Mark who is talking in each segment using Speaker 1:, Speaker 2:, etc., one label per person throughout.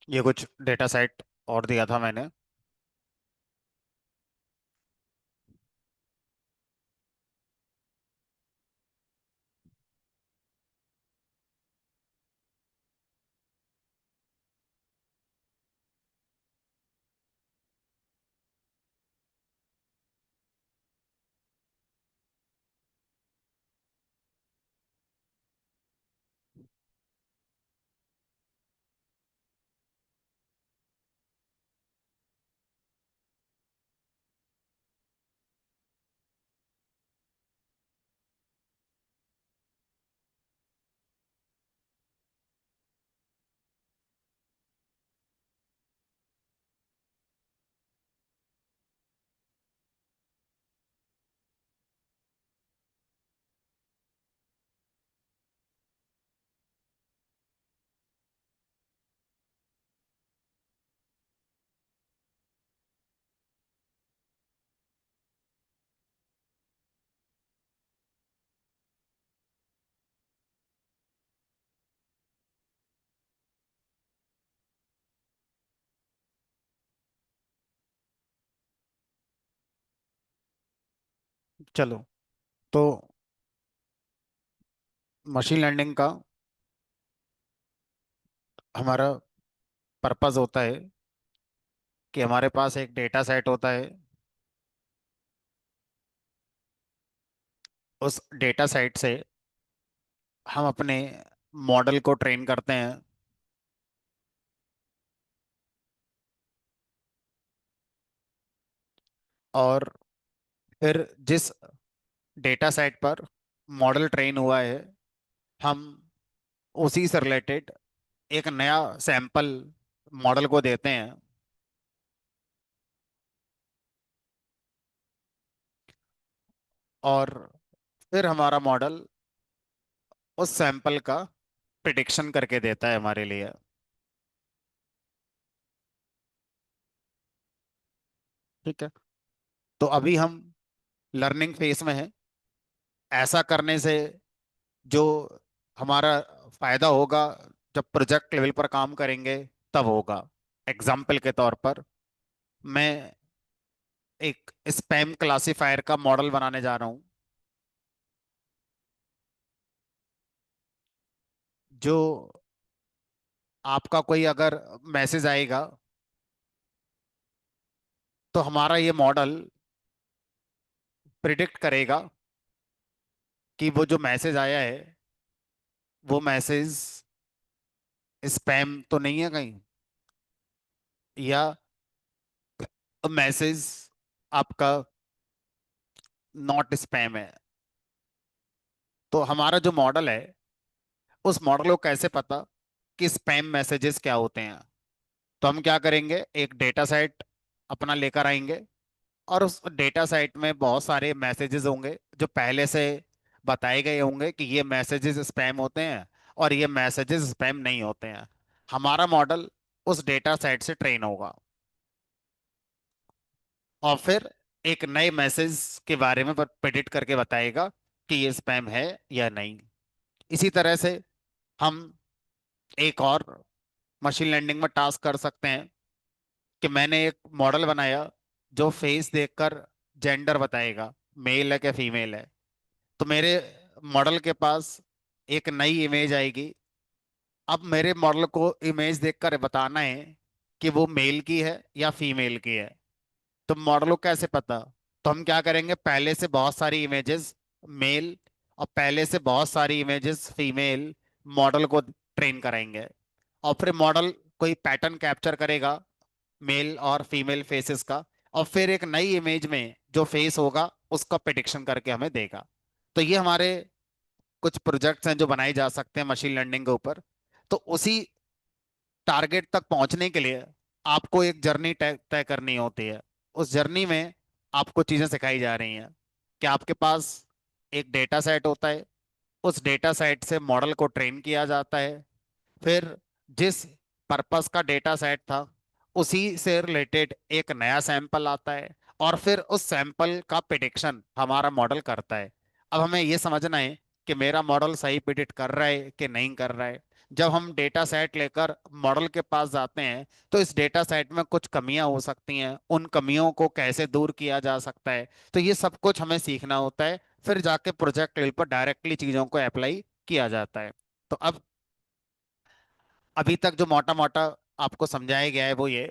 Speaker 1: ये कुछ data set और दिया था मैंने। चलो, तो मशीन लर्निंग का हमारा पर्पस होता है कि हमारे पास एक डेटा सेट होता है। उस डेटा सेट से हम अपने मॉडल को ट्रेन करते हैं। और फिर जिस डेटा सेट पर मॉडल ट्रेन हुआ है, हम उसी से रिलेटेड एक नया सैंपल मॉडल को देते हैं। और फिर हमारा मॉडल उस सैंपल का प्रिडिक्शन करके देता है हमारे लिए। ठीक है। तो अभी हम लर्निंग फेज में हैं। ऐसा करने से जो हमारा फायदा होगा, जब प्रोजेक्ट लेवल पर काम करेंगे तब होगा। एग्जाम्पल के तौर पर मैं एक स्पैम क्लासिफायर का मॉडल बनाने जा रहा हूँ। जो आपका कोई अगर मैसेज आएगा, तो हमारा ये मॉडल प्रिडिक्ट करेगा कि वो जो मैसेज आया है, वो मैसेज स्पैम तो नहीं है कहीं, या मैसेज आपका नॉट स्पैम है। तो हमारा जो मॉडल है, उस मॉडल को कैसे पता कि स्पैम मैसेजेस क्या होते हैं? तो हम क्या करेंगे, एक डेटा सेट अपना लेकर आएंगे। और उस डेटा सेट में बहुत सारे मैसेजेस होंगे जो पहले से बताए गए होंगे कि ये मैसेजेस स्पैम होते हैं और ये मैसेजेस स्पैम नहीं होते हैं। हमारा मॉडल उस डेटा सेट से ट्रेन होगा और फिर एक नए मैसेज के बारे में प्रेडिक्ट करके बताएगा कि ये स्पैम है या नहीं। इसी तरह से हम एक और मशीन लर्निंग में टास्क कर सकते हैं कि मैंने एक मॉडल बनाया जो फेस देखकर जेंडर बताएगा, मेल है क्या फीमेल है। तो मेरे मॉडल के पास एक नई इमेज आएगी। अब मेरे मॉडल को इमेज देखकर बताना है कि वो मेल की है या फीमेल की है। तो मॉडल को कैसे पता? तो हम क्या करेंगे, पहले से बहुत सारी इमेजेस मेल और पहले से बहुत सारी इमेजेस फीमेल मॉडल को ट्रेन कराएंगे। और फिर मॉडल कोई पैटर्न कैप्चर करेगा मेल और फीमेल फेसेस का, और फिर एक नई इमेज में जो फेस होगा उसका प्रिडिक्शन करके हमें देगा। तो ये हमारे कुछ प्रोजेक्ट्स हैं जो बनाए जा सकते हैं मशीन लर्निंग के ऊपर। तो उसी टारगेट तक पहुंचने के लिए आपको एक जर्नी तय तय करनी होती है। उस जर्नी में आपको चीजें सिखाई जा रही हैं कि आपके पास एक डेटा सेट होता है। उस डेटा सेट से मॉडल को ट्रेन किया जाता है। फिर जिस पर्पस का डेटा सेट था, उसी से रिलेटेड एक नया सैंपल आता है। और फिर उस सैंपल का प्रिडिक्शन हमारा मॉडल करता है। अब हमें यह समझना है कि मेरा मॉडल सही प्रिडिक्ट कर रहा है कि नहीं कर रहा है। जब हम डेटा सेट लेकर मॉडल के पास जाते हैं तो इस डेटा सेट में कुछ कमियां हो सकती हैं, उन कमियों को कैसे दूर किया जा सकता है, तो ये सब कुछ हमें सीखना होता है। फिर जाके प्रोजेक्ट लेवल पर डायरेक्टली चीजों को अप्लाई किया जाता है। तो अब अभी तक जो मोटा मोटा आपको समझाया गया है वो ये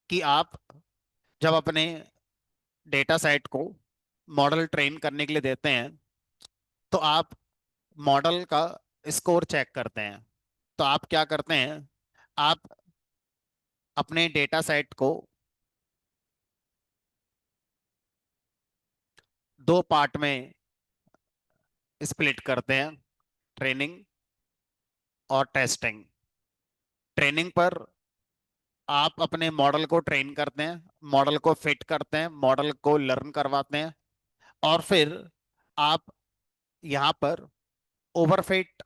Speaker 1: कि आप जब अपने डेटा सेट को मॉडल ट्रेन करने के लिए देते हैं तो आप मॉडल का स्कोर चेक करते हैं। तो आप क्या करते हैं, आप अपने डेटा सेट को दो पार्ट में स्प्लिट करते हैं, ट्रेनिंग और टेस्टिंग। ट्रेनिंग पर आप अपने मॉडल को ट्रेन करते हैं, मॉडल को फिट करते हैं, मॉडल को लर्न करवाते हैं, और फिर आप यहाँ पर ओवरफिट,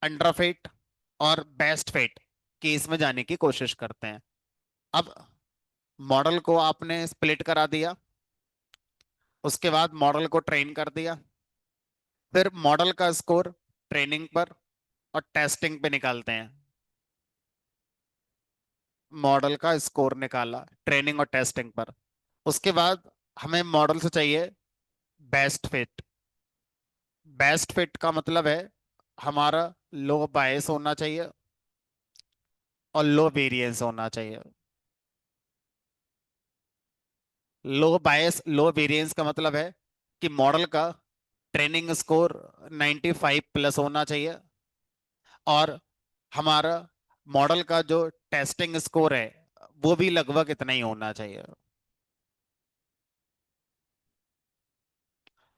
Speaker 1: अंडरफिट और बेस्ट फिट केस में जाने की कोशिश करते हैं। अब मॉडल को आपने स्प्लिट करा दिया, उसके बाद मॉडल को ट्रेन कर दिया, फिर मॉडल का स्कोर ट्रेनिंग पर और टेस्टिंग पे निकालते हैं। मॉडल का स्कोर निकाला ट्रेनिंग और टेस्टिंग पर, उसके बाद हमें मॉडल से चाहिए बेस्ट फिट। बेस्ट फिट का मतलब है हमारा लो बायस होना चाहिए और लो वेरिएंस होना चाहिए। लो बायस लो वेरिएंस का मतलब है कि मॉडल का ट्रेनिंग स्कोर 95 प्लस होना चाहिए और हमारा मॉडल का जो टेस्टिंग स्कोर है वो भी लगभग इतना ही होना चाहिए।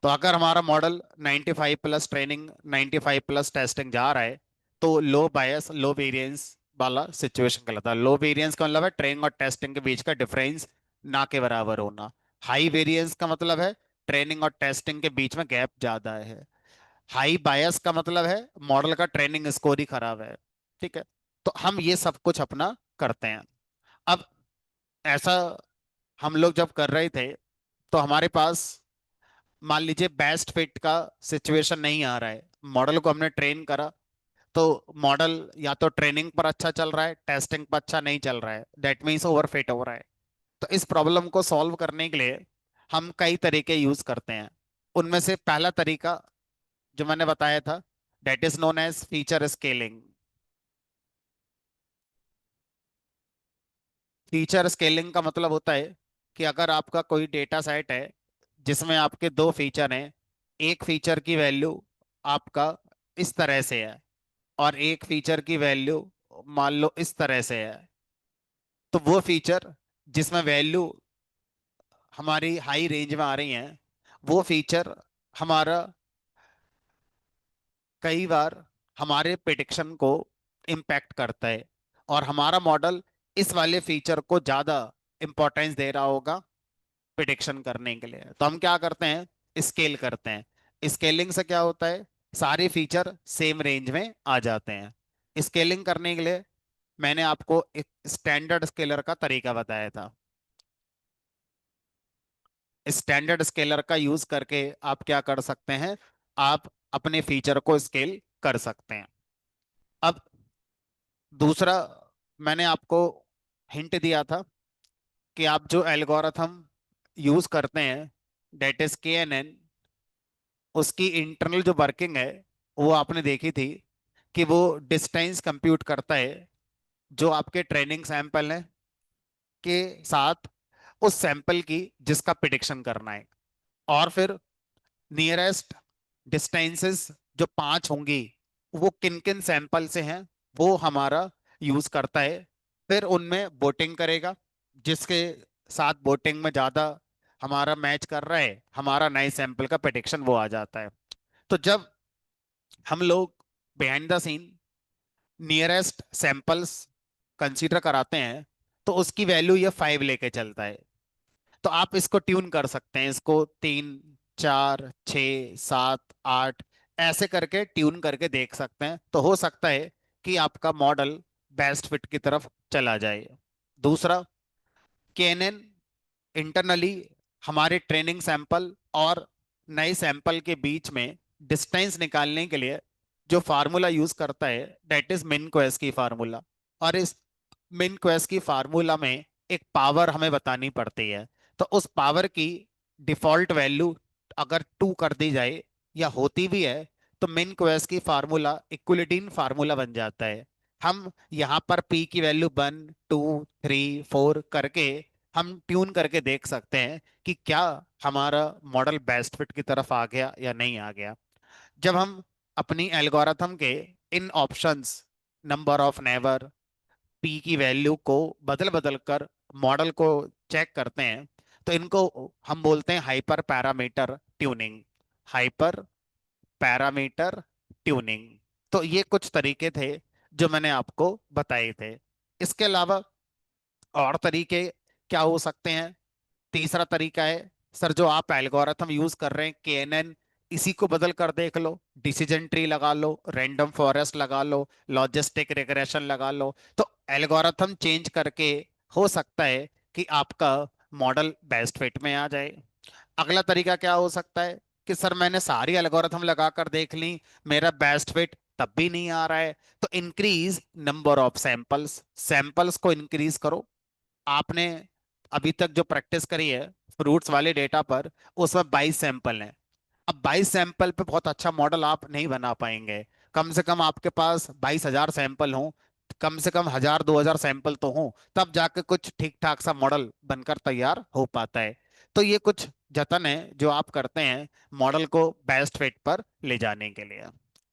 Speaker 1: तो अगर हमारा model 95 plus training 95 plus testing जा रहा है तो लो बायस लो वेरिएंस वाला सिचुएशन कहलाता है। लो वेरिएंस का मतलब है ट्रेनिंग और टेस्टिंग के बीच का डिफरेंस ना के बराबर होना। हाई वेरिएंस का मतलब है ट्रेनिंग और टेस्टिंग के बीच में गैप ज्यादा है। हाई बायस का मतलब है मॉडल का ट्रेनिंग स्कोर ही खराब है। ठीक है, तो हम ये सब कुछ अपना करते हैं। अब ऐसा हम लोग जब कर रहे थे तो हमारे पास मान लीजिए बेस्ट फिट का सिचुएशन नहीं आ रहा है, मॉडल को हमने ट्रेन करा तो मॉडल या तो ट्रेनिंग पर अच्छा चल रहा है, टेस्टिंग पर अच्छा नहीं चल रहा है, दैट मीन्स ओवर फिट हो रहा है। तो इस प्रॉब्लम को सॉल्व करने के लिए हम कई तरीके यूज करते हैं। उनमें से पहला तरीका जो मैंने बताया था, that is known as feature scaling. Feature scaling का मतलब होता है कि अगर आपका कोई डेटा सेट है जिसमें आपके दो फीचर हैं, एक फीचर की वैल्यू आपका इस तरह से है और एक फीचर की वैल्यू मान लो इस तरह से है, तो वो फीचर जिसमें वैल्यू हमारी हाई रेंज में आ रही है वो फीचर हमारा कई बार हमारे प्रिडिक्शन को इम्पैक्ट करता है और हमारा मॉडल इस वाले फीचर को ज्यादा इंपॉर्टेंस दे रहा होगा प्रिडिक्शन करने के लिए। तो हम क्या करते हैं, स्केल करते हैं। स्केलिंग से क्या होता है, सारे फीचर सेम रेंज में आ जाते हैं। स्केलिंग करने के लिए मैंने आपको एक स्टैंडर्ड स्केलर का तरीका बताया था। स्टैंडर्ड स्केलर का यूज करके आप क्या कर सकते हैं, आप अपने फीचर को स्केल कर सकते हैं। अब दूसरा, मैंने आपको हिंट दिया था कि आप जो एल्गोरिथम यूज करते हैं, डेट इज KNN, उसकी इंटरनल जो वर्किंग है वो आपने देखी थी कि वो डिस्टेंस कंप्यूट करता है जो आपके ट्रेनिंग सैंपल है के साथ उस सैंपल की जिसका प्रिडिक्शन करना है, और फिर नियरेस्ट डिस्टेंसेस जो 5 होंगी वो किन किन सैंपल से हैं वो हमारा यूज करता है। फिर उनमें वोटिंग करेगा, जिसके साथ वोटिंग में ज्यादा हमारा मैच कर रहा है हमारा नए सैंपल का प्रिडिक्शन वो आ जाता है। तो जब हम लोग behind the scene nearest samples consider कराते हैं तो उसकी वैल्यू ये 5 लेके चलता है। तो आप इसको ट्यून कर सकते हैं, इसको 3, 4, 6, 7, 8 ऐसे करके ट्यून करके देख सकते हैं, तो हो सकता है कि आपका मॉडल बेस्ट फिट की तरफ चला जाए। दूसरा, केएनएन इंटरनली हमारे ट्रेनिंग सैंपल और नए सैंपल के बीच में डिस्टेंस निकालने के लिए जो फार्मूला यूज करता है दैट इज मिन क्वेस्ट की फार्मूला। और इस मिन क्वेस्ट की फार्मूला में एक पावर हमें बतानी पड़ती है। तो उस पावर की डिफॉल्ट वैल्यू अगर 2 कर दी जाए या होती भी है, तो मिन क्वेस्ट की फार्मूला इक्विलिटीन फार्मूला बन जाता है। हम यहाँ पर पी की वैल्यू 1 2 3 4 करके हम ट्यून करके देख सकते हैं कि क्या हमारा मॉडल बेस्ट फिट की तरफ आ गया या नहीं आ गया। जब हम अपनी एल्गोरिथम के इन options, number of neighbour, P की वैल्यू को बदल बदल कर मॉडल को चेक करते हैं, तो इनको हम बोलते हैं hyper parameter tuning. Hyper parameter tuning. तो ये कुछ तरीके थे जो मैंने आपको बताए थे। इसके अलावा और तरीके क्या हो सकते हैं? तीसरा तरीका है, सर जो आप एल्गोरिथम यूज कर रहे हैं केएनएन, इसी को बदल कर देख लो, डिसीजन ट्री लगा लो, रैंडम फॉरेस्ट लगा लो, लॉजिस्टिक रिग्रेशन लगा लो। तो एल्गोरिथम चेंज करके हो सकता है कि आपका मॉडल बेस्ट फिट में आ जाए। अगला तरीका क्या हो सकता है कि सर मैंने सारी एल्गोरिथम लगा कर देख ली, मेरा बेस्ट फिट तब भी नहीं आ रहा है। तो increase number of samples, samples को इंक्रीज करो। आपने अभी तक जो प्रैक्टिस करी है फ्रूट्स वाले डेटा पर, उसमें 22 सैंपल हैं। अब 22 सैंपल पे बहुत अच्छा मॉडल आप नहीं बना पाएंगे। कम से कम आपके पास 22,000 सैंपल हों, कम से कम 1,000 2,000 सैंपल तो हों, तब जाके कुछ ठीक ठाक सा मॉडल बनकर तैयार हो पाता है। तो ये कुछ जतन है जो आप करते हैं मॉडल को बेस्ट फिट पर ले जाने के लिए।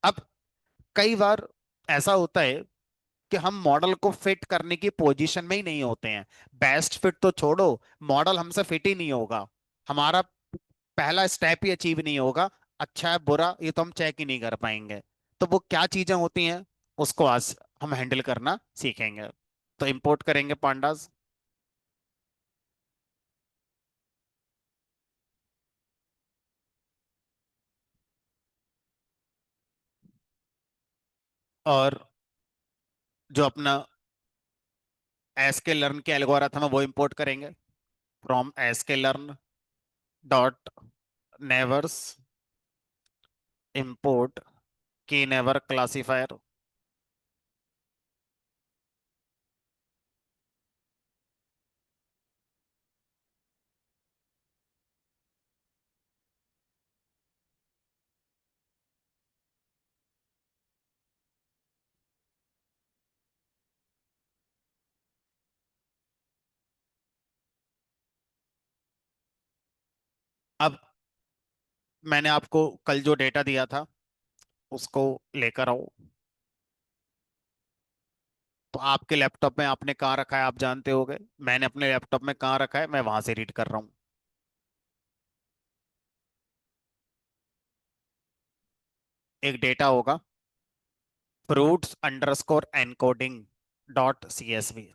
Speaker 1: अब कई बार ऐसा होता है कि हम मॉडल को फिट करने की पोजीशन में ही नहीं होते हैं। बेस्ट फिट तो छोड़ो, मॉडल हमसे फिट ही नहीं होगा, हमारा पहला स्टेप ही अचीव नहीं होगा। अच्छा है बुरा ये तो हम चेक ही नहीं कर पाएंगे। तो वो क्या चीजें होती हैं, उसको आज हम हैंडल करना सीखेंगे। तो इंपोर्ट करेंगे पांडास, और जो अपना एसके लर्न के एल्गोरिथम है वो इंपोर्ट करेंगे। From SK learn dot neighbours import K neighbour classifier. अब मैंने आपको कल जो डेटा दिया था उसको लेकर आओ। तो आपके लैपटॉप में आपने कहाँ रखा है आप जानते होगे, मैंने अपने लैपटॉप में कहाँ रखा है मैं वहां से रीड कर रहा हूँ। एक डेटा होगा fruits underscore encoding dot CSV।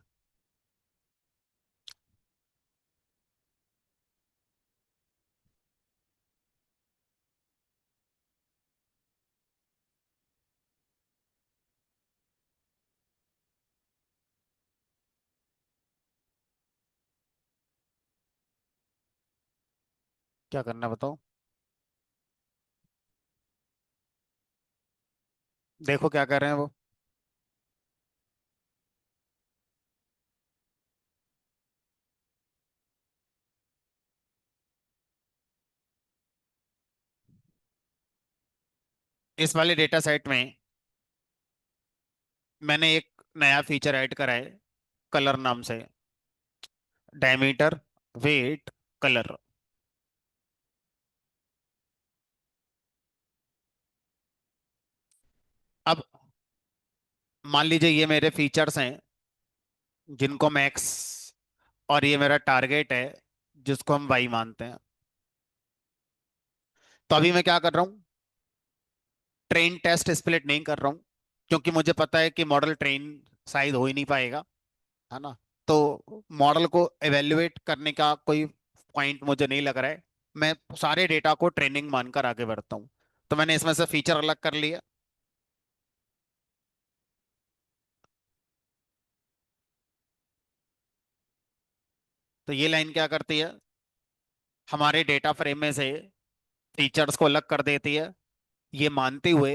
Speaker 1: क्या करना है बताओ? देखो क्या कर रहे हैं वो। इस वाले डेटा सेट में मैंने एक नया फीचर ऐड करा है कलर नाम से, डायमीटर, वेट, कलर। अब मान लीजिए ये मेरे फीचर्स हैं जिनको मैक्स, और ये मेरा टारगेट है जिसको हम वाई मानते हैं। तो अभी मैं क्या कर रहा हूँ, ट्रेन टेस्ट स्प्लिट नहीं कर रहा हूँ, क्योंकि मुझे पता है कि मॉडल ट्रेन शायद हो ही नहीं पाएगा, है ना। तो मॉडल को एवेल्युएट करने का कोई पॉइंट मुझे नहीं लग रहा है। मैं सारे डेटा को ट्रेनिंग मानकर आगे बढ़ता हूँ। तो मैंने इसमें से फीचर अलग कर लिया। तो ये लाइन क्या करती है, हमारे डेटा फ्रेम में से फीचर्स को अलग कर देती है, ये मानते हुए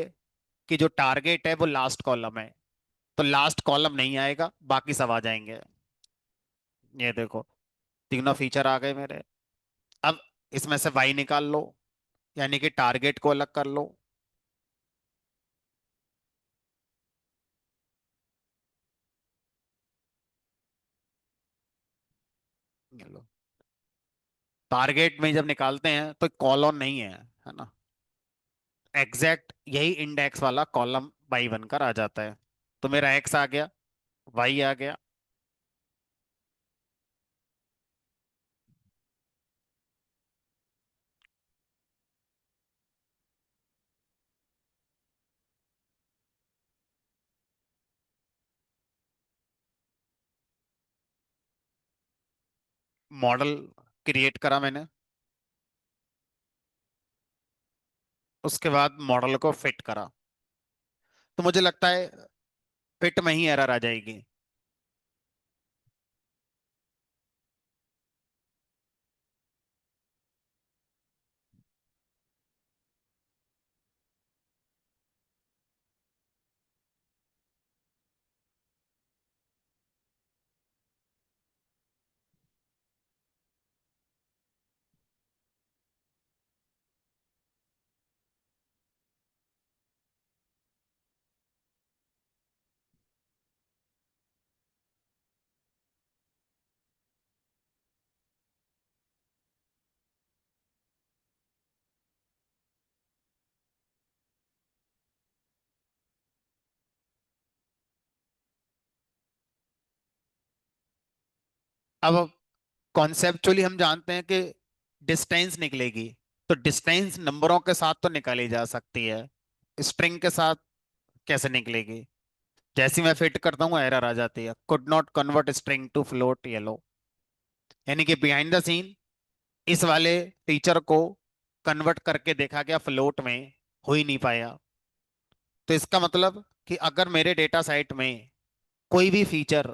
Speaker 1: कि जो टारगेट है वो लास्ट कॉलम है, तो लास्ट कॉलम नहीं आएगा, बाकी सब आ जाएंगे। ये देखो, तीनों फीचर आ गए मेरे। अब इसमें से वाई निकाल लो, यानी कि टारगेट को अलग कर लो। ये लो, टारगेट में जब निकालते हैं तो कॉलम नहीं है ना, एग्जैक्ट यही इंडेक्स वाला कॉलम वाई बनकर आ जाता है। तो मेरा एक्स आ गया, वाई आ गया। मॉडल क्रिएट करा मैंने, उसके बाद मॉडल को फिट करा। तो मुझे लगता है फिट में ही एरर आ जाएगी। अब कॉन्सेप्चुअली हम जानते हैं कि डिस्टेंस निकलेगी, तो डिस्टेंस नंबरों के साथ तो निकाली जा सकती है, स्ट्रिंग के साथ कैसे निकलेगी? जैसे ही मैं फिट करता हूँ एरर आ जाती है, could not convert string to float yellow. यानी कि बिहाइंड द सीन इस वाले फीचर को कन्वर्ट करके देखा गया, फ्लोट में हो ही नहीं पाया। तो इसका मतलब कि अगर मेरे डेटा साइट में कोई भी फीचर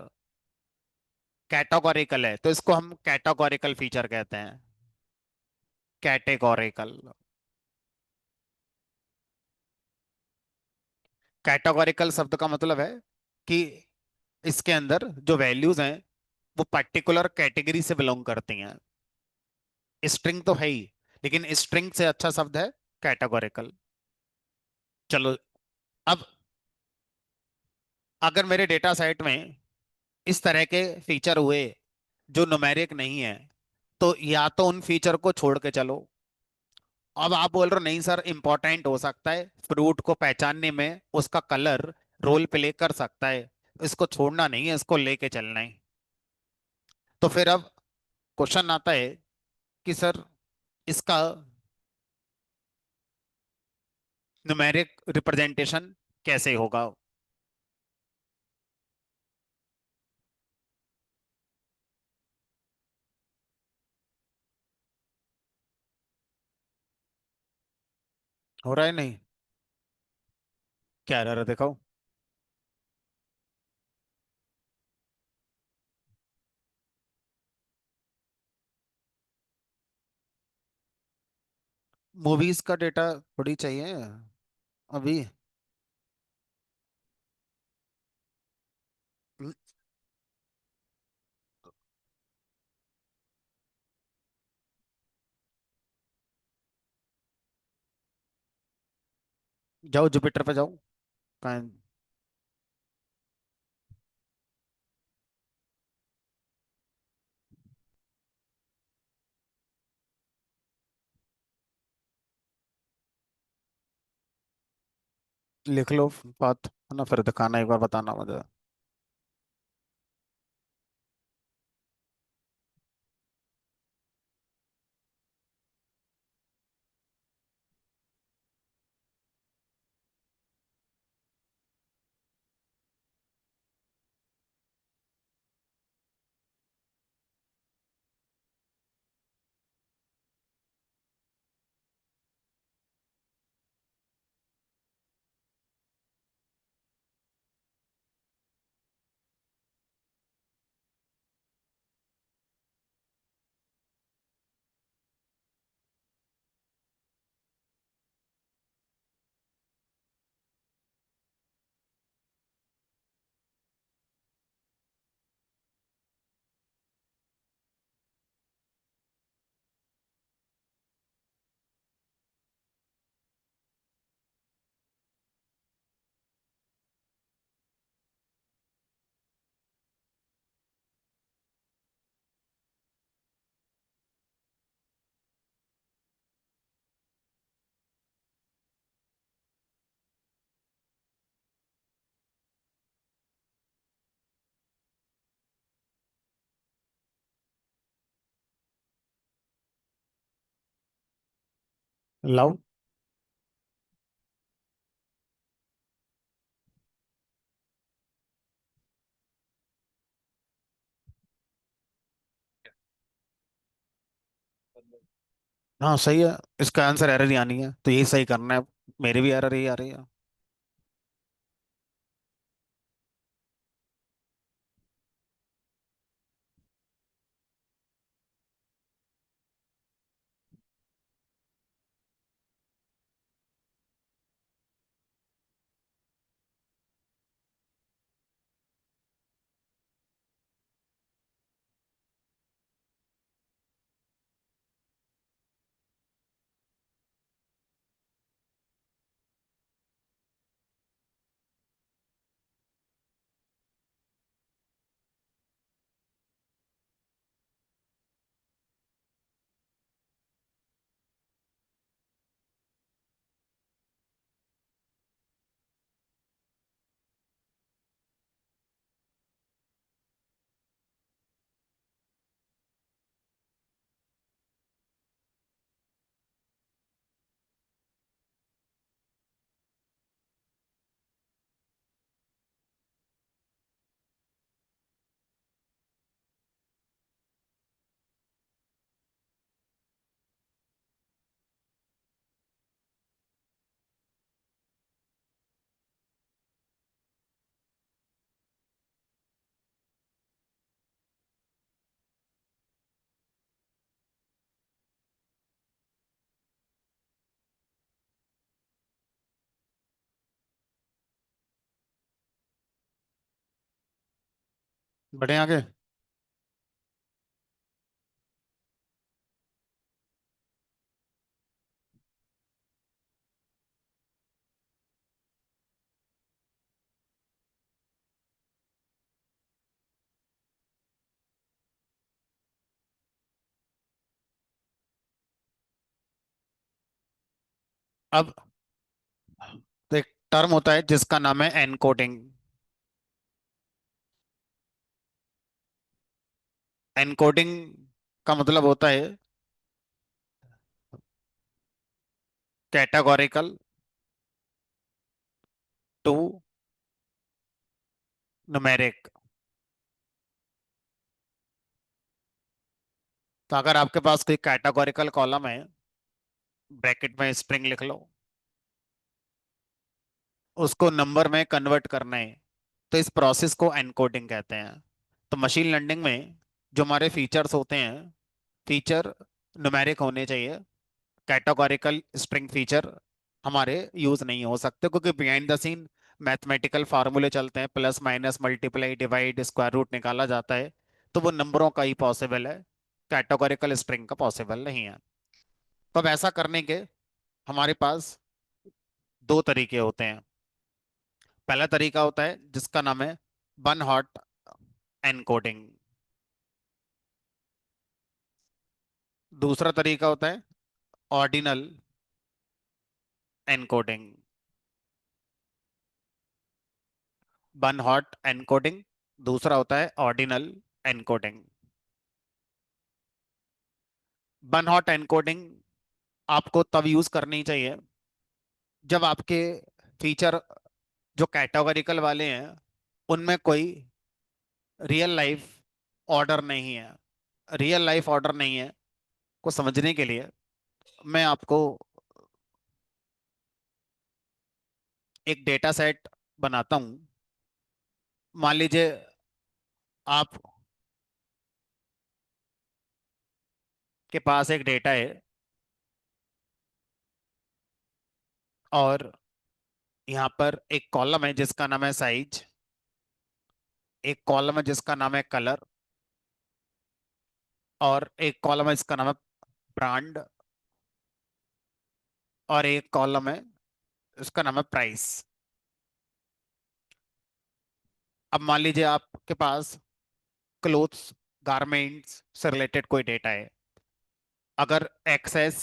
Speaker 1: कैटेगोरिकल है तो इसको हम कैटेगोरिकल फीचर कहते हैं। कैटेगोरिकल, कैटेगोरिकल शब्द का मतलब है कि इसके अंदर जो वैल्यूज हैं वो पर्टिकुलर कैटेगरी से बिलोंग करती हैं। स्ट्रिंग तो है ही, लेकिन स्ट्रिंग से अच्छा शब्द है कैटेगोरिकल। चलो, अब अगर मेरे डेटा सेट में इस तरह के फीचर हुए जो न्यूमेरिक नहीं है, तो या तो उन फीचर को छोड़ के चलो। अब आप बोल रहे हो नहीं सर, इंपॉर्टेंट हो सकता है, फ्रूट को पहचानने में उसका कलर रोल प्ले कर सकता है, इसको छोड़ना नहीं है, इसको लेके चलना है। तो फिर अब क्वेश्चन आता है कि सर इसका न्यूमेरिक रिप्रेजेंटेशन कैसे होगा? हो रहा है नहीं? क्या एरर है दिखाओ। मूवीज का डेटा थोड़ी चाहिए अभी। हम्म, जाओ जुपिटर पे जाओ। कहाँ? लिख लो बात, है ना, फिर दिखाना, एक बार बताना मुझे। लाओ। हाँ सही है। इसका आंसर एरर ही आनी है, तो यही सही करना है। मेरी भी एरर ही आ रही है। बढ़े आगे। अब तो एक टर्म होता है जिसका नाम है एनकोडिंग। एनकोडिंग का मतलब होता है कैटेगोरिकल टू न्यूमेरिक। तो अगर आपके पास कोई कैटेगोरिकल कॉलम है, ब्रैकेट में स्ट्रिंग लिख लो, उसको नंबर में कन्वर्ट करना है, तो इस प्रोसेस को एनकोडिंग कहते हैं। तो मशीन लर्निंग में जो हमारे फीचर्स होते हैं, फीचर न्यूमेरिक होने चाहिए। कैटेगोरिकल स्ट्रिंग फीचर हमारे यूज नहीं हो सकते, क्योंकि बिहाइंड द सीन मैथमेटिकल फार्मूले चलते हैं, plus minus multiply divide square root निकाला जाता है। तो वो नंबरों का ही पॉसिबल है, कैटेगोरिकल स्ट्रिंग का पॉसिबल नहीं है। तो अब ऐसा करने के हमारे पास दो तरीके होते हैं। पहला तरीका होता है जिसका नाम है वन हॉट एनकोडिंग। दूसरा तरीका होता है ordinal encoding. One hot encoding, दूसरा होता है ordinal encoding. One hot encoding आपको तब यूज करनी चाहिए जब आपके फीचर जो कैटेगोरिकल वाले हैं उनमें कोई रियल लाइफ ऑर्डर नहीं है। रियल लाइफ ऑर्डर नहीं है को समझने के लिए मैं आपको एक डेटा सेट बनाता हूं। मान लीजिए आप के पास एक डेटा है, और यहाँ पर एक कॉलम है जिसका नाम है साइज, एक कॉलम है जिसका नाम है कलर, और एक कॉलम है जिसका नाम है ब्रांड, और एक कॉलम है इसका नाम है प्राइस। अब मान लीजिए आपके पास क्लोथ्स, गारमेंट्स से रिलेटेड कोई डेटा है। अगर एक्सेस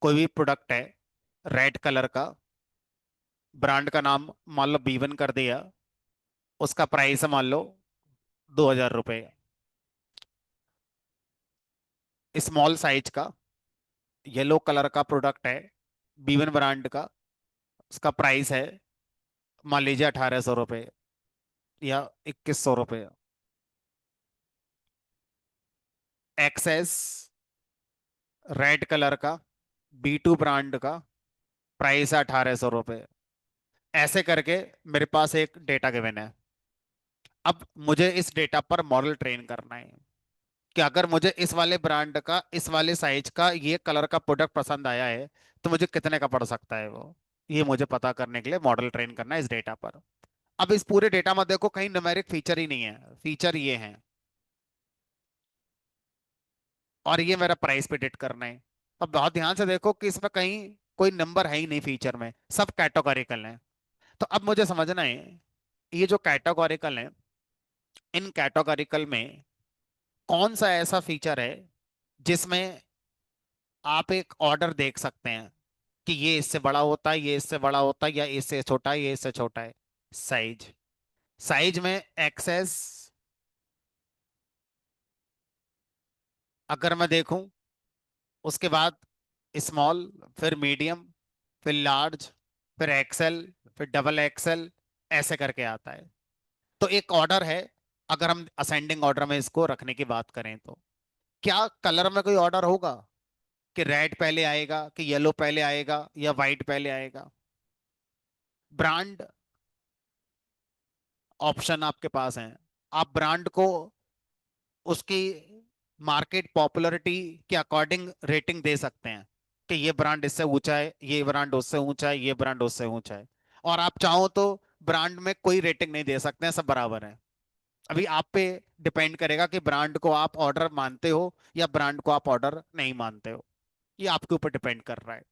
Speaker 1: कोई भी प्रोडक्ट है रेड कलर का, ब्रांड का नाम मान लो B1 कर दिया, उसका प्राइस है मान लो 2,000 रुपये, स्मॉल साइज का, येलो कलर का प्रोडक्ट है, B1 ब्रांड का। उसका प्राइस है, मान लीजिए 1800 रुपये या 2100 रुपये। एक्सेस रेड कलर का, B2 ब्रांड का, प्राइस है 1800 रुपये। ऐसे करके मेरे पास एक डेटा गिवन है। अब मुझे इस डेटा पर मॉडल ट्रेन करना है कि अगर मुझे इस वाले ब्रांड का, इस वाले साइज का, ये कलर का प्रोडक्ट पसंद आया है, तो मुझे कितने का पड़ सकता है वो। ये मुझे पता करने के लिए मॉडल ट्रेन करना है इस डेटा पर। अब इस पूरे डेटा में देखो कहीं न्यूमेरिक फीचर ही नहीं है, फीचर ये है। और ये मेरा प्राइस प्रिडिक्ट करना है। अब बहुत ध्यान से देखो कि इसमें कहीं कोई नंबर है ही नहीं फीचर में, सब कैटेगोरिकल है। तो अब मुझे समझना है, ये जो कैटेगोरिकल है, इन कैटेगोरिकल में कौन सा ऐसा फीचर है जिसमें आप एक ऑर्डर देख सकते हैं कि ये इससे बड़ा होता है, ये इससे बड़ा होता है, या इससे छोटा है, ये इससे छोटा है। साइज, साइज में एक्सेस अगर मैं देखूं, उसके बाद स्मॉल, फिर मीडियम, फिर लार्ज, फिर एक्सेल, फिर डबल एक्सेल, ऐसे करके आता है। तो एक ऑर्डर है, अगर हम असेंडिंग ऑर्डर में इसको रखने की बात करें तो क्या कलर में कोई ऑर्डर होगा कि रेड पहले आएगा, कि येलो पहले आएगा, या वाइट पहले आएगा? ब्रांड ऑप्शन आपके पास हैं। आप ब्रांड को उसकी मार्केट पॉपुलैरिटी के अकॉर्डिंग रेटिंग दे सकते हैं कि ये ब्रांड इससे ऊंचा है, ये ब्रांड उससे ऊंचा है, ये ब्रांड उससे ऊंचा है। और आप चाहो तो ब्रांड में कोई रेटिंग नहीं दे सकते हैं, सब बराबर है। अभी आप पे डिपेंड करेगा कि ब्रांड को आप ऑर्डर मानते हो या ब्रांड को आप ऑर्डर नहीं मानते हो। ये आपके ऊपर डिपेंड कर रहा है।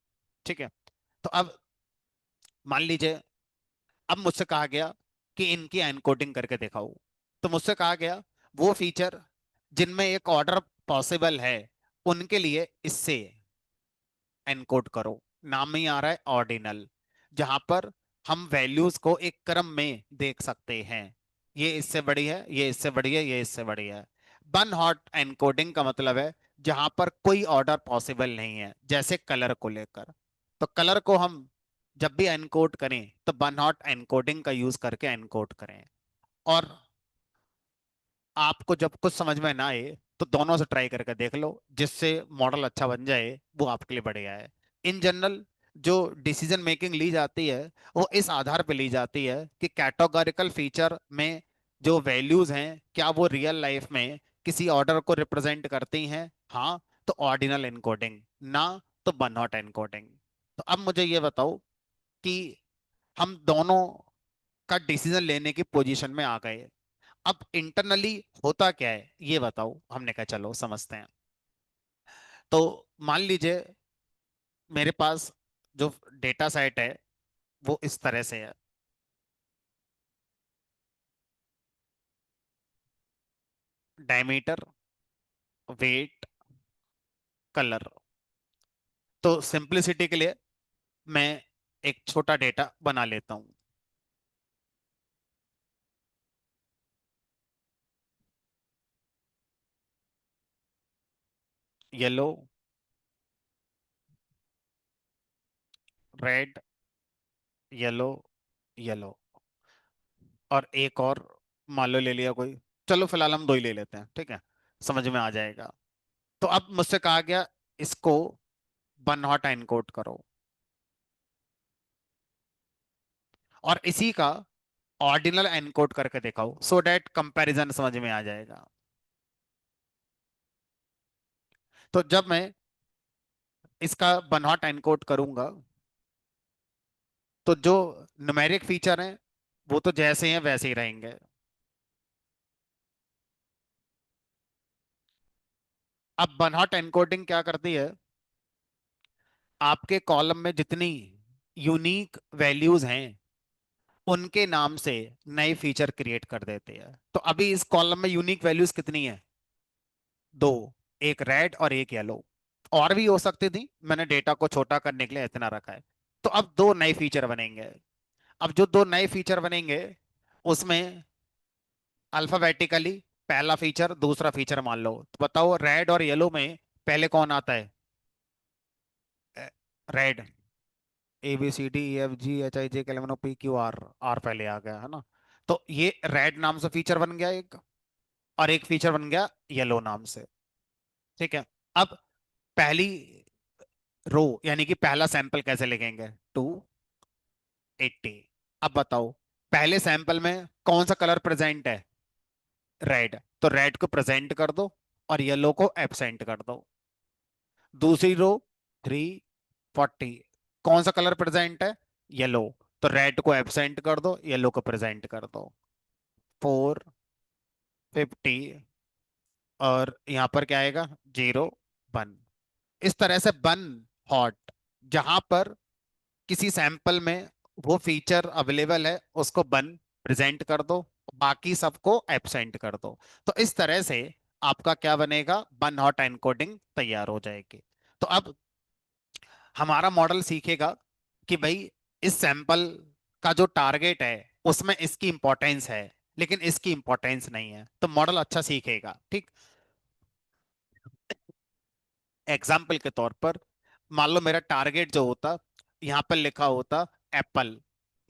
Speaker 1: ठीक है। तो अब मान लीजिए, अब मुझसे कहा गया कि इनकी एनकोडिंग करके दिखाओ। तो मुझसे कहा गया वो फीचर जिनमें एक ऑर्डर पॉसिबल है, उनके लिए इससे एनकोड करो। नाम में ही आ रहा है ऑर्डिनल, जहां पर हम वैल्यूज को एक क्रम में देख सकते हैं। ये इससे बड़ी है, ये इससे बड़ी है, ये इससे बड़ी है। वन हॉट एनकोडिंग का मतलब है जहां पर कोई ऑर्डर पॉसिबल नहीं है, जैसे कलर को लेकर। तो कलर को हम जब भी एनकोड करें तो वन हॉट एनकोडिंग का यूज करके एनकोड करें। और आपको जब कुछ समझ में ना आए तो दोनों से ट्राई करके देख लो, जिससे मॉडल अच्छा बन जाए वो आपके लिए बढ़िया है। इन जनरल जो डिसीजन मेकिंग ली जाती है, वो इस आधार पे ली जाती है कि कैटेगोरिकल फीचर में जो वैल्यूज हैं, क्या वो रियल लाइफ में किसी ऑर्डर को रिप्रेजेंट करती हैं। हाँ तो ऑर्डिनल एनकोडिंग, ना तो बनॉट एनकोडिंग। तो अब मुझे ये बताओ कि हम दोनों का डिसीजन लेने की पोजीशन में आ गए। अब इंटरनली होता क्या है ये बताओ। हमने कहा चलो समझते हैं। तो मान लीजिए मेरे पास जो डेटा सेट है वो इस तरह से है। Diameter, weight, colour. तो सिंपलिसिटी के लिए मैं एक छोटा डेटा बना लेता हूं। येलो, रेड, येलो, येलो, और एक और मान लो ले लिया कोई। चलो फिलहाल हम दो ही ले लेते हैं, ठीक है, समझ में आ जाएगा। तो अब मुझसे कहा गया इसको वन हॉट एनकोड करो, और इसी का ऑर्डिनल एनकोड करके दिखाओ, सो दैट कंपैरिजन समझ में आ जाएगा। तो जब मैं इसका वन हॉट एनकोड करूंगा, तो जो न्यूमेरिक फीचर हैं वो तो जैसे हैं वैसे ही रहेंगे। अब वन हॉट एनकोडिंग क्या करती है, आपके कॉलम में जितनी यूनिक वैल्यूज हैं उनके नाम से नए फीचर क्रिएट कर देते हैं। तो अभी इस कॉलम में यूनिक वैल्यूज कितनी है? दो, एक रेड और एक येलो। और भी हो सकती थी, मैंने डेटा को छोटा करने के लिए इतना रखा है। तो अब दो नए फीचर बनेंगे। अब जो दो नए फीचर बनेंगे उसमें अल्फाबेटिकली पहला फीचर, दूसरा फीचर मान लो। तो बताओ रेड और येलो में पहले कौन आता है? रेड, ABCDEFGHIJKLMNOPQR, आर पहले आ गया है ना। तो ये रेड नाम से फीचर बन गया एक, और एक फीचर बन गया येलो नाम से। ठीक है। अब पहली रो यानी कि पहला सैंपल कैसे लिखेंगे, 280। अब बताओ, पहले सैंपल में कौन सा कलर प्रेजेंट है, रेड, तो रेड को प्रेजेंट कर दो और येलो को एब्सेंट कर दो। दूसरी रो, 340, कौन सा कलर प्रेजेंट है, येलो, तो रेड को एब्सेंट कर दो, येलो को प्रेजेंट कर दो। 450, और यहां पर क्या आएगा, 0 1। इस तरह से बन हॉट, जहां पर किसी सैंपल में वो फीचर अवेलेबल है उसको बन प्रेजेंट कर दो, बाकी सबको एब्सेंट कर दो। तो इस तरह से आपका क्या बनेगा, बन हॉट एनकोडिंग तैयार हो जाएगी। तो अब हमारा मॉडल सीखेगा कि भाई इस सैंपल का जो टारगेट है उसमें इसकी इंपॉर्टेंस है, लेकिन इसकी इंपॉर्टेंस नहीं है, तो मॉडल अच्छा सीखेगा। ठीक। एग्जाम्पल के तौर पर, मान लो मेरा टारगेट जो होता, यहाँ पर लिखा होता एप्पल,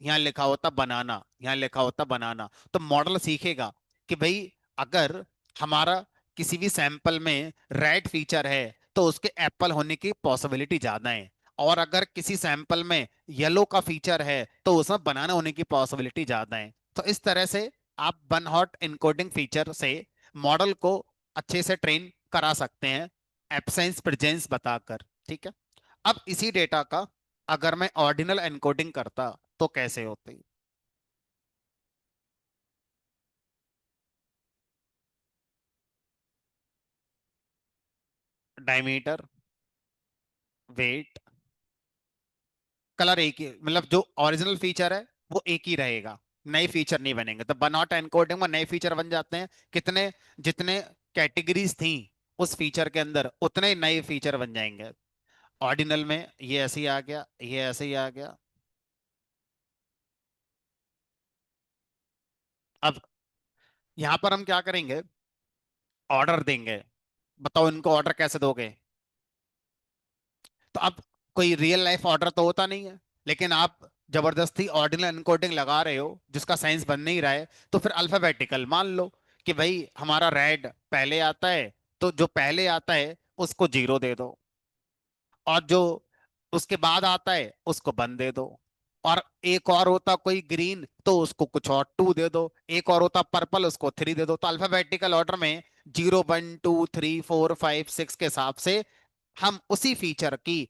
Speaker 1: यहाँ लिखा होता बनाना, यहाँ लिखा होता बनाना, तो मॉडल सीखेगा कि भाई अगर हमारा किसी भी सैंपल में रेड फीचर है तो उसके एप्पल होने की पॉसिबिलिटी ज्यादा है, और अगर किसी सैंपल में येलो का फीचर है तो उसमें बनाना होने की पॉसिबिलिटी ज्यादा है। तो इस तरह से आप वन हॉट इनकोडिंग फीचर से मॉडल को अच्छे से ट्रेन करा सकते हैं, एब्सेंस प्रेजेंस बताकर। ठीक है। अब इसी डेटा का अगर मैं ऑर्डिनल एनकोडिंग करता तो कैसे होती। डायमीटर, वेट, कलर एक ही, मतलब जो ओरिजिनल फीचर है वो एक ही रहेगा, नए फीचर नहीं बनेंगे। तो बनॉट एनकोडिंग में नए फीचर बन जाते हैं कितने, जितने कैटेगरीज थी उस फीचर के अंदर उतने ही नए फीचर बन जाएंगे। ऑर्डिनल में ये ऐसे ही आ गया, ये ऐसे ही आ गया। अब यहां पर हम क्या करेंगे, ऑर्डर देंगे। बताओ इनको ऑर्डर कैसे दोगे। तो अब कोई रियल लाइफ ऑर्डर तो होता नहीं है, लेकिन आप जबरदस्ती ऑर्डिनल एनकोडिंग लगा रहे हो जिसका साइंस बन नहीं रहा है, तो फिर अल्फाबेटिकल मान लो कि भाई हमारा रेड पहले आता है, तो जो पहले आता है उसको 0 दे दो, और जो उसके बाद आता है उसको 1 दे दो, और एक और होता कोई ग्रीन तो उसको कुछ और 2 दे दो, एक और होता पर्पल उसको 3 दे दो। तो अल्फाबेटिकल ऑर्डर में 0 1 2 3 4 5 6 के हिसाब से हम उसी फीचर की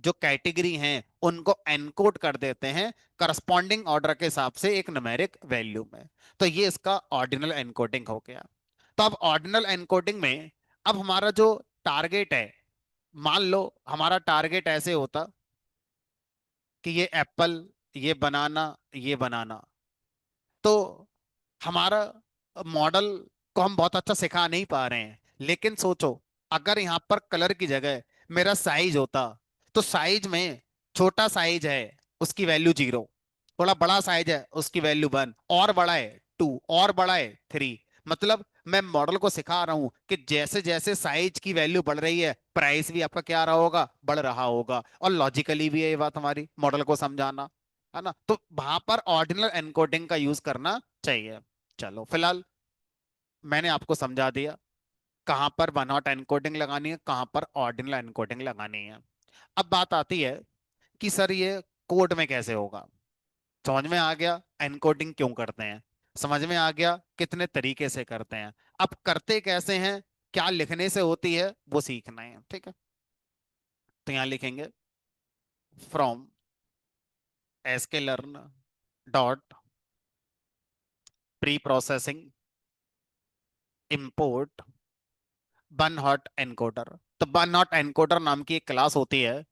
Speaker 1: जो कैटेगरी हैं उनको एनकोड कर देते हैं करस्पॉन्डिंग ऑर्डर के हिसाब से एक न्यूमेरिक वैल्यू में। तो ये इसका ऑर्डिनल एनकोडिंग हो गया। तो अब ऑर्डिनल एनकोडिंग में अब हमारा जो टारगेट है, मान लो हमारा टारगेट ऐसे होता कि ये एप्पल, ये बनाना, ये बनाना, तो हमारा मॉडल को हम बहुत अच्छा सिखा नहीं पा रहे हैं। लेकिन सोचो, अगर यहाँ पर कलर की जगह मेरा साइज होता, तो साइज में छोटा साइज है उसकी वैल्यू 0, थोड़ा बड़ा साइज है उसकी वैल्यू 1, और बड़ा है 2, और बड़ा है 3। मतलब मैं मॉडल को सिखा रहा हूं कि जैसे जैसे साइज की वैल्यू बढ़ रही है प्राइस भी आपका क्या रहा होगा, बढ़ रहा होगा। और लॉजिकली भी है ये बात हमारी, मॉडल को समझाना है ना, तो वहां पर ऑर्डिनल एनकोडिंग का यूज करना चाहिए। चलो फिलहाल मैंने आपको समझा दिया कहां पर वन हॉट एनकोडिंग लगानी है, कहां पर ऑर्डिनल एनकोडिंग लगानी है। अब बात आती है कि सर ये कोड में कैसे होगा। समझ में आ गया एनकोडिंग क्यों करते हैं, समझ में आ गया कितने तरीके से करते हैं, अब करते कैसे हैं, क्या लिखने से होती है वो सीखना है। ठीक है। तो यहां लिखेंगे from sklearn dot pre processing import बन हॉट एनकोडर। तो बन हॉट एनकोडर नाम की एक क्लास होती है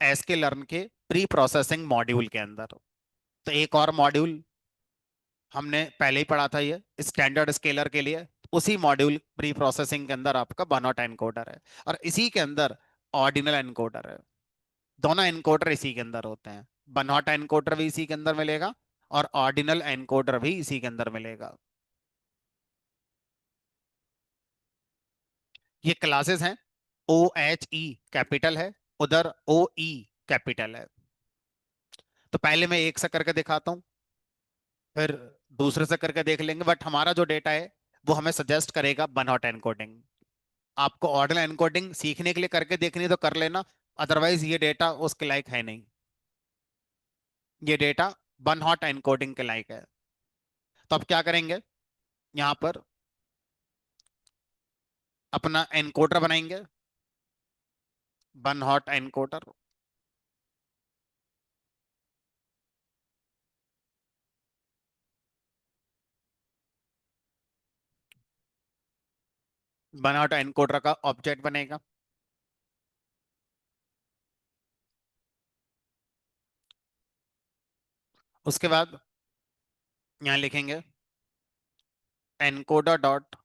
Speaker 1: एसके लर्न के प्री प्रोसेसिंग मॉड्यूल के अंदर। तो एक और मॉड्यूल हमने पहले ही पढ़ा था, ये स्टैंडर्ड स्केलर के लिए, उसी मॉड्यूल प्री प्रोसेसिंग के अंदर आपका बन हॉट एनकोडर है, और इसी के अंदर ऑर्डिनल एनकोडर है। दोनों एनकोडर इसी के अंदर होते हैं, बन हॉट एनकोडर भी इसी के अंदर मिलेगा और ऑर्डिनल एनकोडर भी इसी के अंदर मिलेगा। ये क्लासेस हैं, ओ एच ई कैपिटल है, उधर ओ ई कैपिटल है। तो पहले मैं एक से करके दिखाता हूँ, फिर दूसरे से करके देख लेंगे, बट हमारा जो डेटा है वो हमें सजेस्ट करेगा वन हॉट एनकोडिंग। आपको ऑर्डिनल एनकोडिंग सीखने के लिए करके देखनी है तो कर लेना, अदरवाइज ये डेटा उसके लायक है नहीं। ये डेटा वन हॉट एनकोडिंग के लायक है। तो अब क्या करेंगे, यहाँ पर अपना एनकोडर बनाएंगे, one hot encoder. One hot encoder का ऑब्जेक्ट बनेगा। उसके बाद यहाँ लिखेंगे encoder dot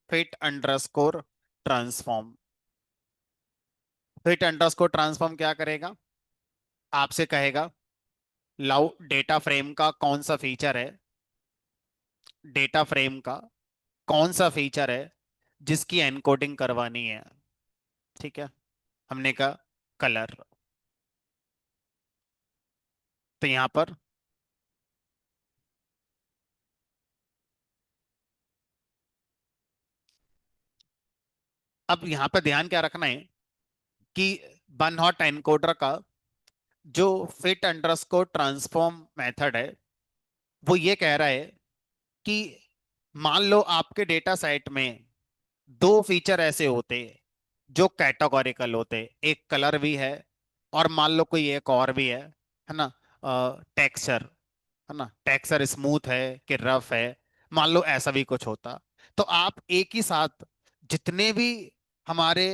Speaker 1: fit underscore transform. Fit underscore transform क्या करेगा, आपसे कहेगा लाउ डेटा फ्रेम का कौन सा फीचर है, डेटा फ्रेम का कौन सा फीचर है जिसकी एनकोडिंग करवानी है। ठीक है, हमने कहा कलर। तो यहां पर अब यहां पर ध्यान क्या रखना है कि वन हॉट एनकोडर का जो फिट अंडरस्कोर ट्रांसफॉर्म मेथड है वो ये कह रहा है कि मान लो आपके डेटा सेट में दो फीचर ऐसे होते जो कैटेगोरिकल होते, एक कलर भी है और मान लो कोई एक और भी है ना, टेक्सचर, है ना, टेक्सचर स्मूथ है कि रफ है, मान लो ऐसा भी कुछ होता। तो आप एक ही साथ जितने भी हमारे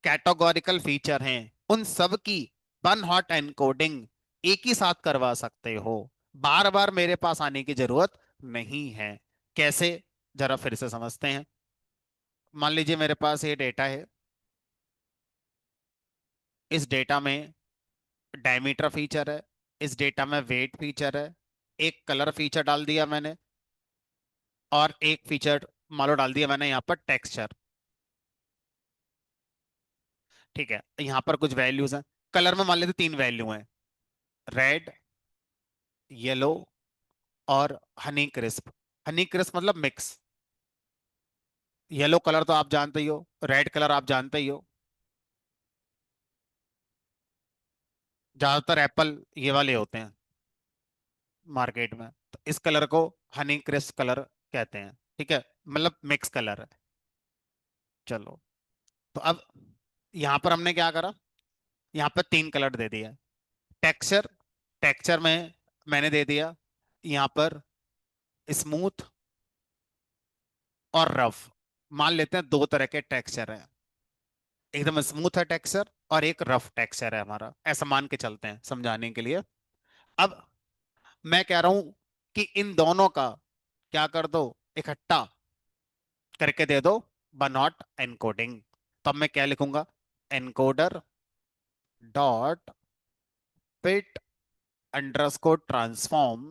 Speaker 1: कैटेगोरिकल फीचर हैं उन सब की वन हॉट एनकोडिंग एक ही साथ करवा सकते हो, बार बार मेरे पास आने की जरूरत नहीं है। कैसे, जरा फिर से समझते हैं। मान लीजिए मेरे पास ये डेटा है, इस डेटा में डायमीटर फीचर है, इस डेटा में वेट फीचर है, एक कलर फीचर डाल दिया मैंने, और एक फीचर मान लो डाल दिया मैंने यहाँ पर टेक्सचर। ठीक है, यहाँ पर कुछ वैल्यूज हैं। कलर में मान लेते तीन वैल्यू हैं, रेड, येलो और हनी क्रिस्प। हनी क्रिस्प मतलब मिक्स। येलो कलर तो आप जानते ही हो, रेड कलर आप जानते ही हो, ज्यादातर एप्पल ये वाले होते हैं मार्केट में, तो इस कलर को हनी क्रिस्प कलर कहते हैं। ठीक है, मतलब मिक्स कलर है। चलो, तो अब यहां पर हमने क्या करा, यहाँ पर तीन कलर दे दिया। टेक्सचर, टेक्सचर में मैंने दे दिया यहाँ पर स्मूथ और रफ। मान लेते हैं दो तरह के टेक्सचर हैं, एकदम स्मूथ है टेक्सचर और एक रफ टेक्सचर है हमारा, ऐसा मान के चलते हैं समझाने के लिए। अब मैं कह रहा हूं कि इन दोनों का क्या कर दो, इकट्ठा करके दे दो वन नॉट एनकोडिंग। तो अब मैं क्या लिखूंगा, encoder dot fit underscore transform,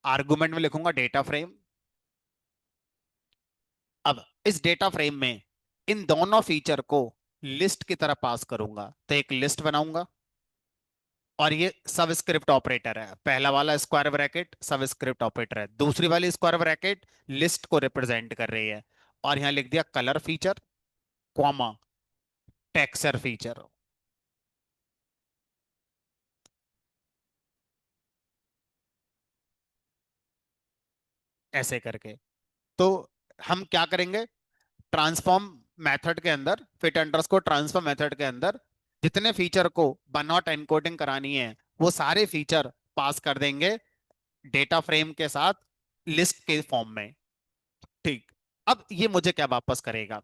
Speaker 1: argument में लिखूंगा डेटा फ्रेम। अब इस डेटा फ्रेम में इन दोनों फीचर को लिस्ट की तरह पास करूंगा, तो एक लिस्ट बनाऊंगा। और ये सबस्क्रिप्ट ऑपरेटर है, पहला वाला स्क्वायर ब्रैकेट सबस्क्रिप्ट ऑपरेटर है, दूसरी वाली स्क्वायर ब्रैकेट लिस्ट को रिप्रेजेंट कर रही है। और यहां लिख दिया colour feature, comma texture feature, ऐसे करके। तो हम क्या करेंगे, ट्रांसफॉर्म मेथड के अंदर, फिट अंडरस्कोर ट्रांसफॉर्म मेथड के अंदर जितने फीचर को वन नॉट एनकोडिंग करानी है वो सारे फीचर पास कर देंगे डेटा फ्रेम के साथ लिस्ट के फॉर्म में। ठीक, अब ये मुझे क्या वापस करेगा,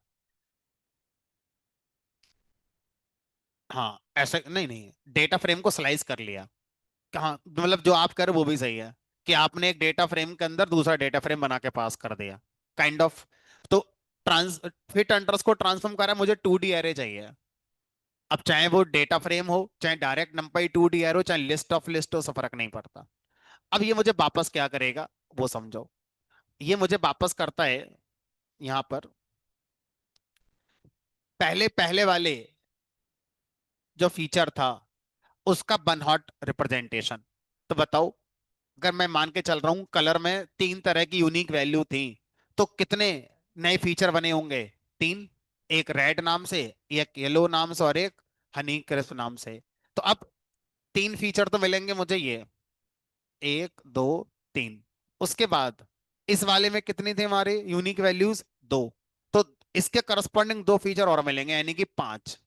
Speaker 1: हाँ ऐसा नहीं, नहीं डेटा फ्रेम को स्लाइस कर लिया। कहाँ मतलब जो आप कर रहे हो वो भी सही है कि आपने एक डेटा फ्रेम के अंदर दूसरा डेटा फ्रेम बना के पास कर दिया, काइंड ऑफ। तो ट्रांस फिट अंडरस्कोर ट्रांसफॉर्म कर रहा है, मुझे 2D एरे चाहिए। अब चाहे वो डेटा फ्रेम हो, चाहे डायरेक्ट नंपाई 2D एरो, चाहे लिस्ट ऑफ लिस्ट हो, सब फर्क नहीं पड़ता। अब ये मुझे वापस क्या करेगा वो समझो। ये मुझे वापस करता है यहाँ पर पहले पहले वाले जो फीचर था उसका वन हॉट रिप्रेजेंटेशन। तो बताओ, अगर मैं मान के चल रहा हूं कलर में तीन तरह की यूनिक वैल्यू थी, तो कितने नए फीचर बने होंगे? तीन। एक रेड नाम से, एक येलो नाम से, और एक हनी क्रिस्प नाम से। तो अब तीन फीचर तो मिलेंगे मुझे ये, एक दो तीन। उसके बाद इस वाले में कितनी थे हमारे यूनिक वैल्यूज? दो। तो इसके करस्पॉन्डिंग दो फीचर और मिलेंगे, यानी कि पांच।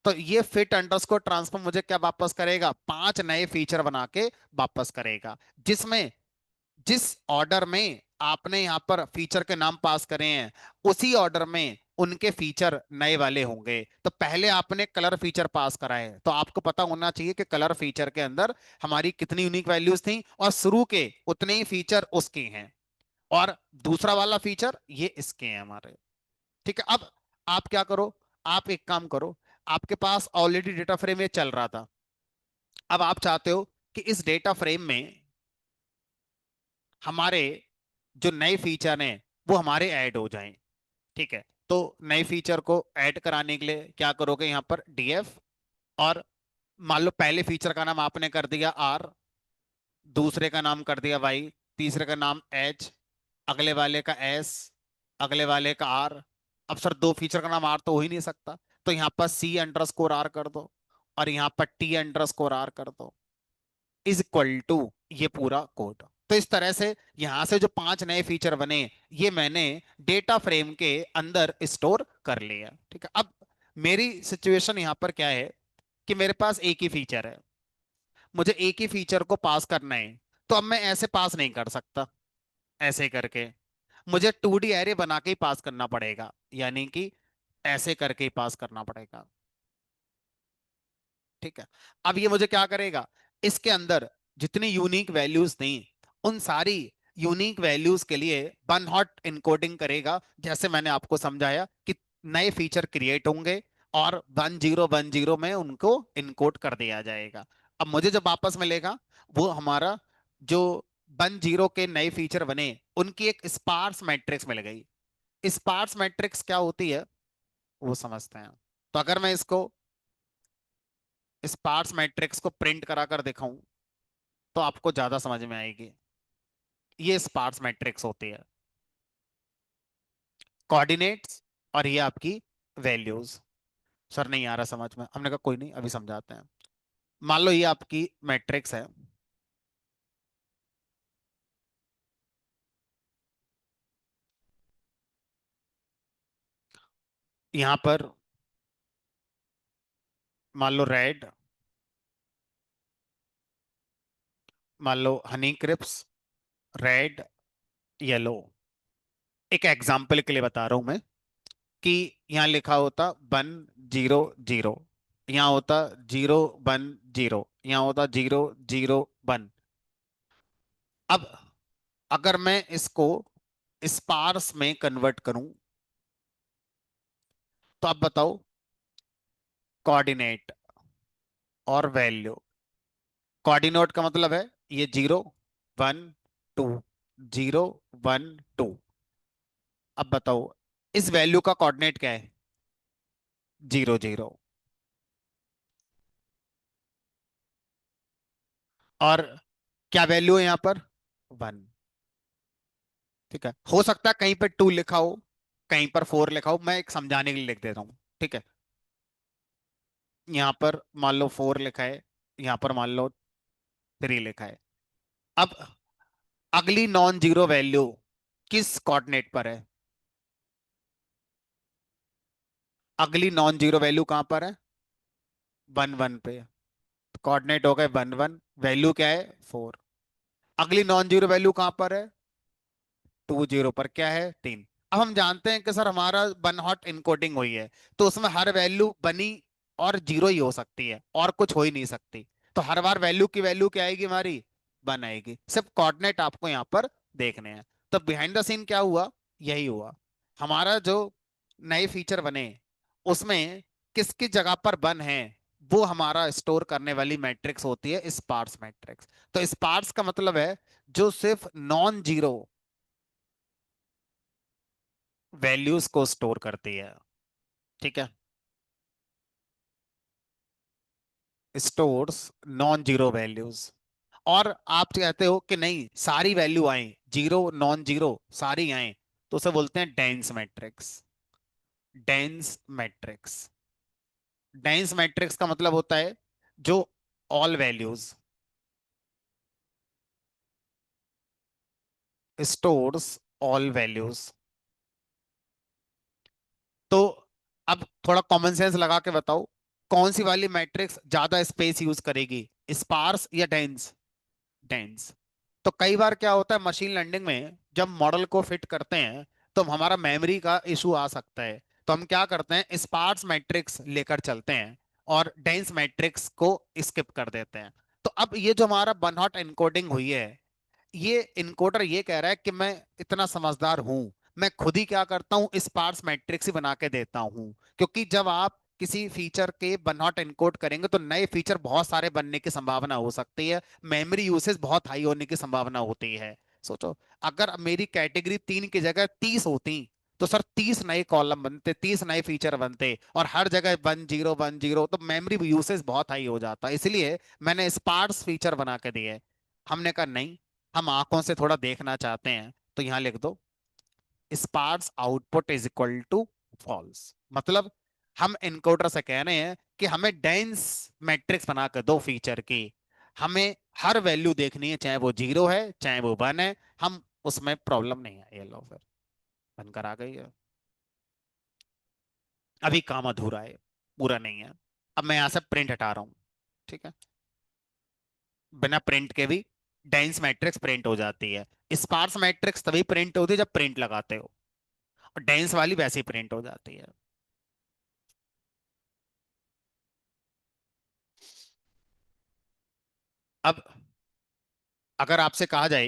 Speaker 1: तो ये फिट अंडरस्कोर ट्रांसफॉर्म मुझे क्या वापस करेगा? पांच नए फीचर बना के वापस करेगा, जिसमें जिस ऑर्डर में आपने यहां पर फीचर के नाम पास करे हैं, उसी ऑर्डर में उनके फीचर नए वाले होंगे। तो पहले आपने कलर फीचर पास करा है, तो आपको पता होना चाहिए कि कलर फीचर के अंदर हमारी कितनी यूनिक वैल्यूज थी, और शुरू के उतने ही फीचर उसके हैं, और दूसरा वाला फीचर ये इसके हैं हमारे। ठीक है। अब आप क्या करो, आप एक काम करो, आपके पास ऑलरेडी डेटा फ्रेम ये चल रहा था। अब आप चाहते हो कि इस डेटा फ्रेम में हमारे जो नए फीचर हैं वो हमारे ऐड हो जाएं। ठीक है। तो नए फीचर को ऐड कराने के लिए क्या करोगे? यहाँ पर डीएफ, और मान लो पहले फीचर का नाम आपने कर दिया आर, दूसरे का नाम कर दिया वाई, तीसरे का नाम एच, अगले वाले का एस, अगले वाले का आर। अब सर दो फीचर का नाम आर तो हो ही नहीं सकता, तो यहाँ पर सी अंडर स्कोर आर कर दो, और यहाँ पर टी अंडर स्कोर आर कर दो, इज इक्वल टू ये पूरा कोड। तो इस तरह से यहां से जो पांच नए फीचर बने, ये मैंने डेटा फ्रेम के अंदर स्टोर कर लिया। ठीक है। अब मेरी सिचुएशन यहां पर क्या है कि मेरे पास एक ही फीचर है, मुझे एक ही फीचर को पास करना है। तो अब मैं ऐसे पास नहीं कर सकता, ऐसे करके मुझे 2D एरे बना के ही पास करना पड़ेगा, यानी कि ऐसे करके ही पास करना पड़ेगा। ठीक है। अब ये मुझे क्या करेगा? इसके अंदर जितनी यूनिक वैल्यूज थी, उन सारी यूनिक वैल्यूज के लिए वन हॉट इनकोडिंग करेगा, जैसे मैंने आपको समझाया कि नए फीचर क्रिएट होंगे और 1010 में उनको इनकोड कर दिया जाएगा। अब मुझे जब वापस मिलेगा, वो हमारा जो 10 के नए फीचर बने, उनकी एक स्पार्स मैट्रिक्स मिल गई। स्पार्स मैट्रिक्स क्या होती है वो समझते हैं। तो अगर मैं इसको स्पार्स मैट्रिक्स को प्रिंट करा कर दिखाऊं, तो आपको ज्यादा समझ में आएगी। ये स्पार्स मैट्रिक्स होती है, कोऑर्डिनेट्स, और ये आपकी वैल्यूज। सर नहीं आ रहा समझ में, हमने कहा कोई नहीं अभी समझाते हैं। मान लो ये आपकी मैट्रिक्स है, यहाँ पर मान लो रेड, मान लो हनी क्रिप्स, रेड, येलो। एक एग्जाम्पल के लिए बता रहा हूं मैं कि यहाँ लिखा होता 100, यहाँ होता 010, यहाँ होता 001। अब अगर मैं इसको स्पार्स में कन्वर्ट करूं, तो आप बताओ, कोऑर्डिनेट और वैल्यू। कोऑर्डिनेट का मतलब है ये 012, 012। अब बताओ इस वैल्यू का कोऑर्डिनेट क्या है? 00। और क्या वैल्यू है यहाँ पर? 1। ठीक है। हो सकता है कहीं पर 2 लिखा हो, कहीं पर 4 लिखा हो, मैं एक समझाने के लिए लिख देता हूँ। ठीक है। यहाँ पर मान लो 4 लिखा है, यहाँ पर मान लो 3 लिखा है। अब अगली नॉन जीरो वैल्यू किस कोऑर्डिनेट पर है? अगली नॉन जीरो वैल्यू कहां पर है? 11 पे। कोऑर्डिनेट हो गए 11, वैल्यू क्या है? 4। अगली नॉन जीरो वैल्यू कहां पर है? 20 पर। क्या है? 3। अब हम जानते हैं कि सर हमारा वन हॉट इनकोडिंग हुई है, तो उसमें हर वैल्यू बनी और जीरो ही हो सकती है, और कुछ हो ही नहीं सकती। तो हर बार वैल्यू की वैल्यू क्या आएगी हमारी? 1 आएगी। सिर्फ कोऑर्डिनेट आपको यहाँ पर देखने हैं। तो बिहाइंड द सीन क्या हुआ? यही हुआ। हमारा जो नए फीचर बने, उसमें किसकी जगह पर 1 है, वो हमारा स्टोर करने वाली मैट्रिक्स होती है स्पार्स मैट्रिक्स। तो स्पार्स का मतलब है जो सिर्फ नॉन जीरो वैल्यूज को स्टोर करती है। ठीक है। Stores non zero values. और आप कहते हो कि नहीं सारी वैल्यू आए, जीरो नॉन जीरो सारी आए, तो उसे बोलते हैं dense matrix. Dense matrix. Dense matrix का मतलब होता है जो all values stores all values. तो अब थोड़ा कॉमन सेंस लगा के बताओ, कौन सी वाली मैट्रिक्स ज्यादा स्पेस यूज करेगी, स्पार्स या डेंस? डेंस। तो कई बार क्या होता है मशीन लर्निंग में जब मॉडल को फिट करते हैं तो हमारा मेमोरी का इशू आ सकता है। तो हम क्या करते हैं, स्पार्स मैट्रिक्स लेकर चलते हैं और डेंस मैट्रिक्स को स्किप कर देते हैं। तो अब ये जो हमारा वन हॉट एनकोडिंग हुई है, ये इनकोडर ये कह रहा है कि मैं इतना समझदार हूं, मैं खुद ही क्या करता हूं, स्पार्स मैट्रिक्स ही बना के देता हूं। क्योंकि जब आप किसी फीचर के वन नॉट एनकोड करेंगे तो नए फीचर बहुत सारे बनने की संभावना हो सकती है, मेमोरी यूसेज बहुत हाई होने की संभावना होती है। सोचो, अगर मेरी कैटेगरी 3 की जगह 30 होती तो सर 30 नए कॉलम बनते, 30 नए फीचर बनते, और हर जगह 1 0 1 0, तो मेमोरी यूसेज बहुत हाई हो जाता। इसलिए मैंने स्पार्स फीचर बना के दिए। हमने कहा नहीं, हम आंखों से थोड़ा देखना चाहते हैं, तो यहां लिख दो sparse output is equal to false. मतलब हम एनकोडर से कह रहे हैं कि हमें डेंस मैट्रिक्स बना कर दो फीचर की, हमें हर वैल्यू देखनी है, चाहे वो 0 है चाहे वो 1 है, हम उसमें प्रॉब्लम नहीं है। ये लो फिर बनकर आ गई है। अभी काम अधूरा है, पूरा नहीं है। अब मैं यहां से प्रिंट हटा रहा हूं, ठीक है। बिना प्रिंट के भी डेंस मैट्रिक्स प्रिंट हो जाती है। स्पार्स मैट्रिक्स तभी प्रिंट होती है जब प्रिंट लगाते हो, और डेंस वाली वैसे ही प्रिंट हो जाती है। अब अगर आपसे कहा जाए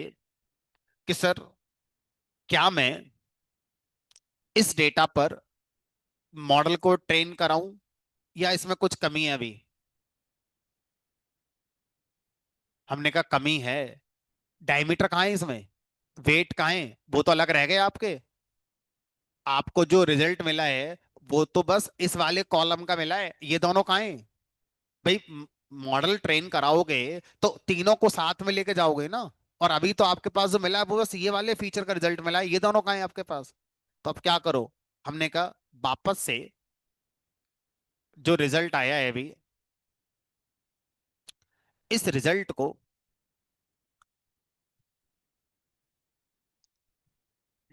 Speaker 1: कि सर क्या मैं इस डेटा पर मॉडल को ट्रेन कराऊं या इसमें कुछ कमी है अभी? हमने कहा कमी है। डायमीटर कहाँ है इसमें, वेट कहाँ है, वो तो अलग रह गए आपके। आपको जो रिजल्ट मिला है वो तो बस इस वाले कॉलम का मिला है, ये दोनों कहाँ है भाई? मॉडल ट्रेन कराओगे तो तीनों को साथ में लेके जाओगे ना। और अभी तो आपके पास जो मिला है वो बस ये वाले फीचर का रिजल्ट मिला है, ये दोनों कहाँ है आपके पास? तो अब क्या करो, हमने कहा वापस से जो रिजल्ट आया है अभी, इस रिजल्ट को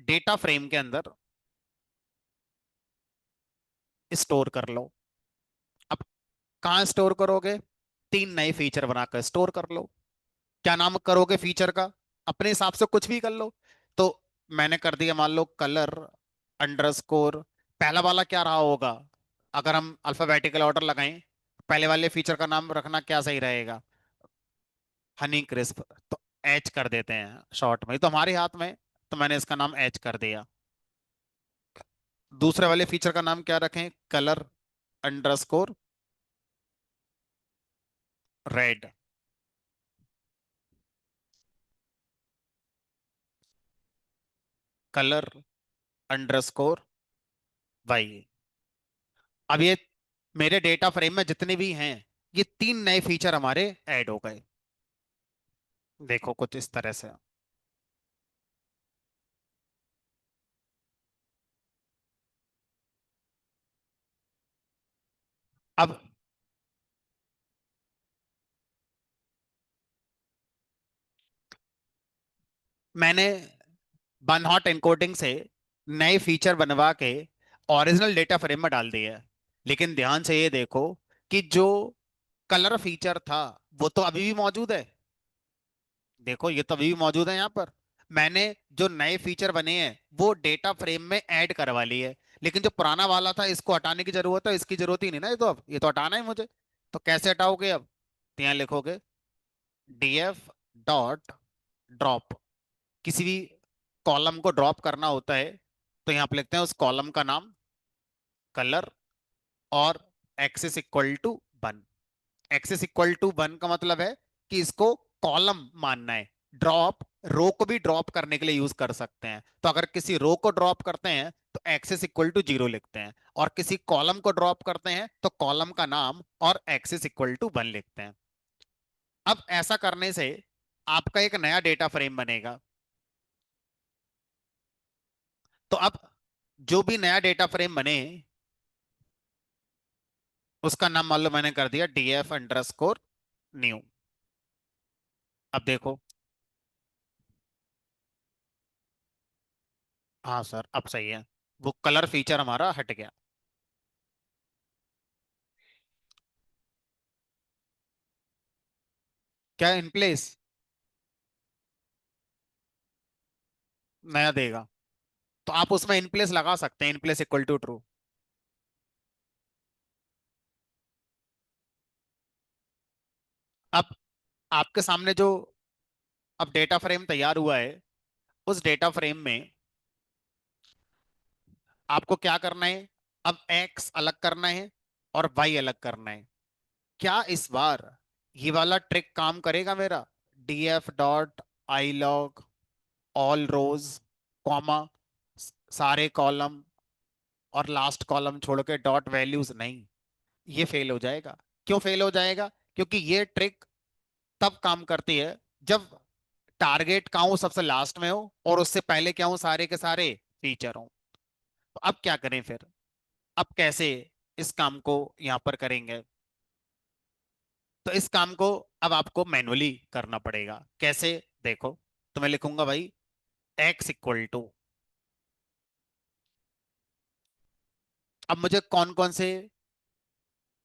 Speaker 1: डेटा फ्रेम के अंदर स्टोर कर लो। अब कहाँ स्टोर करोगे, 3 नए फीचर बनाकर स्टोर कर लो। क्या नाम करोगे फीचर का, अपने हिसाब से कुछ भी कर लो। तो मैंने कर दिया, मान लो कलर अंडरस्कोर, पहला वाला क्या रहा होगा, अगर हम अल्फाबेटिकल ऑर्डर लगाएं, पहले वाले फीचर का नाम रखना क्या सही रहेगा? हनी क्रिस्प। तो एच कर देते हैं शॉर्ट में, तो हमारे हाथ में, तो मैंने इसका नाम एच कर दिया। दूसरे वाले फीचर का नाम क्या रखें, colour underscore red. Colour underscore Y. अब ये मेरे डेटा फ्रेम में जितने भी हैं, ये 3 नए फीचर हमारे ऐड हो गए। देखो कुछ इस तरह से। अब मैंने वन हॉट एन्कोडिंग से नए फीचर बनवा के ओरिजिनल डेटा फ्रेम में डाल दिया है। लेकिन ध्यान से ये देखो कि जो कलर फीचर था वो तो अभी भी मौजूद है। देखो ये तो अभी भी मौजूद है यहाँ पर। मैंने जो नए फीचर बने हैं वो डेटा फ्रेम में ऐड करवा ली है। लेकिन जो पुराना वाला था इसको हटाने की जरूरत है, इसकी जरूरत ही नहीं ना, ये तो अब ये तो हटाना है मुझे। तो कैसे हटाओगे अब? तो यहाँ लिखोगे df डॉट ड्रॉप। किसी भी कॉलम को ड्रॉप करना होता है तो यहाँ पे लिखते हैं उस कॉलम का नाम, कलर, और axis equal to 1। Axis equal to 1 का मतलब है कि इसको कॉलम मानना है। ड्रॉप रो को भी ड्रॉप करने के लिए यूज कर सकते हैं, तो अगर किसी रो को ड्रॉप करते हैं तो एक्सिस इक्वल टू 0 लिखते हैं, और किसी कॉलम को ड्रॉप करते हैं तो कॉलम का नाम और एक्सिस इक्वल टू 1 लिखते हैं। अब ऐसा करने से आपका एक नया डेटा फ्रेम बनेगा। तो अब जो भी नया डेटा फ्रेम बने, उसका नाम मान लो मैंने कर दिया df_new। अब देखो। हाँ सर, अब सही है। वो कलर फीचर हमारा हट गया। क्या इन प्लेस नया देगा? तो आप उसमें इन प्लेस लगा सकते हैं, in place equal to true. अब आपके सामने जो अब डेटा फ्रेम तैयार हुआ है, उस डेटा फ्रेम में आपको क्या करना है? अब एक्स अलग करना है और वाई अलग करना है। क्या इस बार ये वाला ट्रिक काम करेगा मेरा? df dot iloc all rows, comma, सारे कॉलम, और लास्ट कॉलम छोड़ के डॉट वैल्यूज? नहीं, ये फेल हो जाएगा। क्यों फेल हो जाएगा? क्योंकि ये ट्रिक तब काम करती है जब टारगेट काउंट सबसे लास्ट में हो और उससे पहले क्या हो, सारे के सारे फीचर हो। तो अब क्या करें फिर? अब कैसे इस काम को यहां पर करेंगे? तो इस काम को अब आपको मैनुअली करना पड़ेगा। कैसे? देखो, तो मैं लिखूंगा भाई x इक्वल टू, अब मुझे कौन कौन से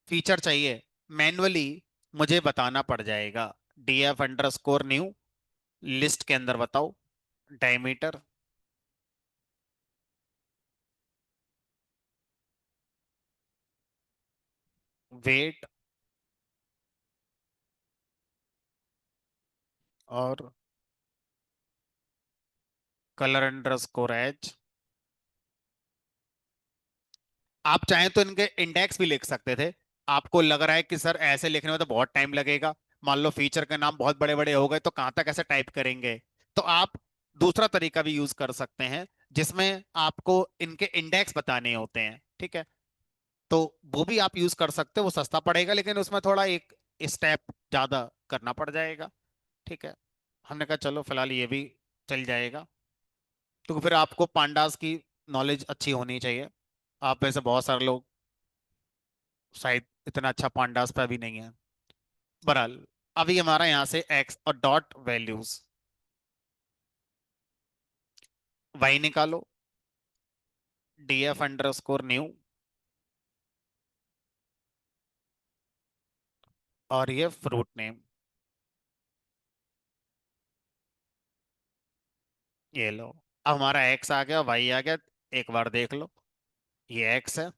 Speaker 1: फीचर चाहिए मैनुअली मुझे बताना पड़ जाएगा। df_new लिस्ट के अंदर बताओ डायमीटर, वेट, और color_edge। आप चाहें तो इनके इंडेक्स भी लिख सकते थे। आपको लग रहा है कि सर ऐसे लिखने में तो बहुत टाइम लगेगा, मान लो फीचर के नाम बहुत बड़े बड़े हो गए तो कहाँ तक ऐसे टाइप करेंगे, तो आप दूसरा तरीका भी यूज कर सकते हैं जिसमें आपको इनके इंडेक्स बताने होते हैं। ठीक है, तो वो भी आप यूज कर सकते हो, वो सस्ता पड़ेगा लेकिन उसमें थोड़ा एक स्टेप ज्यादा करना पड़ जाएगा। ठीक है, हमने कहा चलो फिलहाल ये भी चल जाएगा। तो फिर आपको पांडास की नॉलेज अच्छी होनी चाहिए। आप वैसे बहुत सारे लोग शायद इतना अच्छा पांडास पे भी नहीं है। बहरहाल, अभी हमारा यहाँ से एक्स और डॉट वैल्यूज, वाई निकालो, df_new, और ये फ्रूट नेम, ये लो। अब हमारा एक्स आ गया, वाई आ गया। एक बार देख लो, ये एक्स है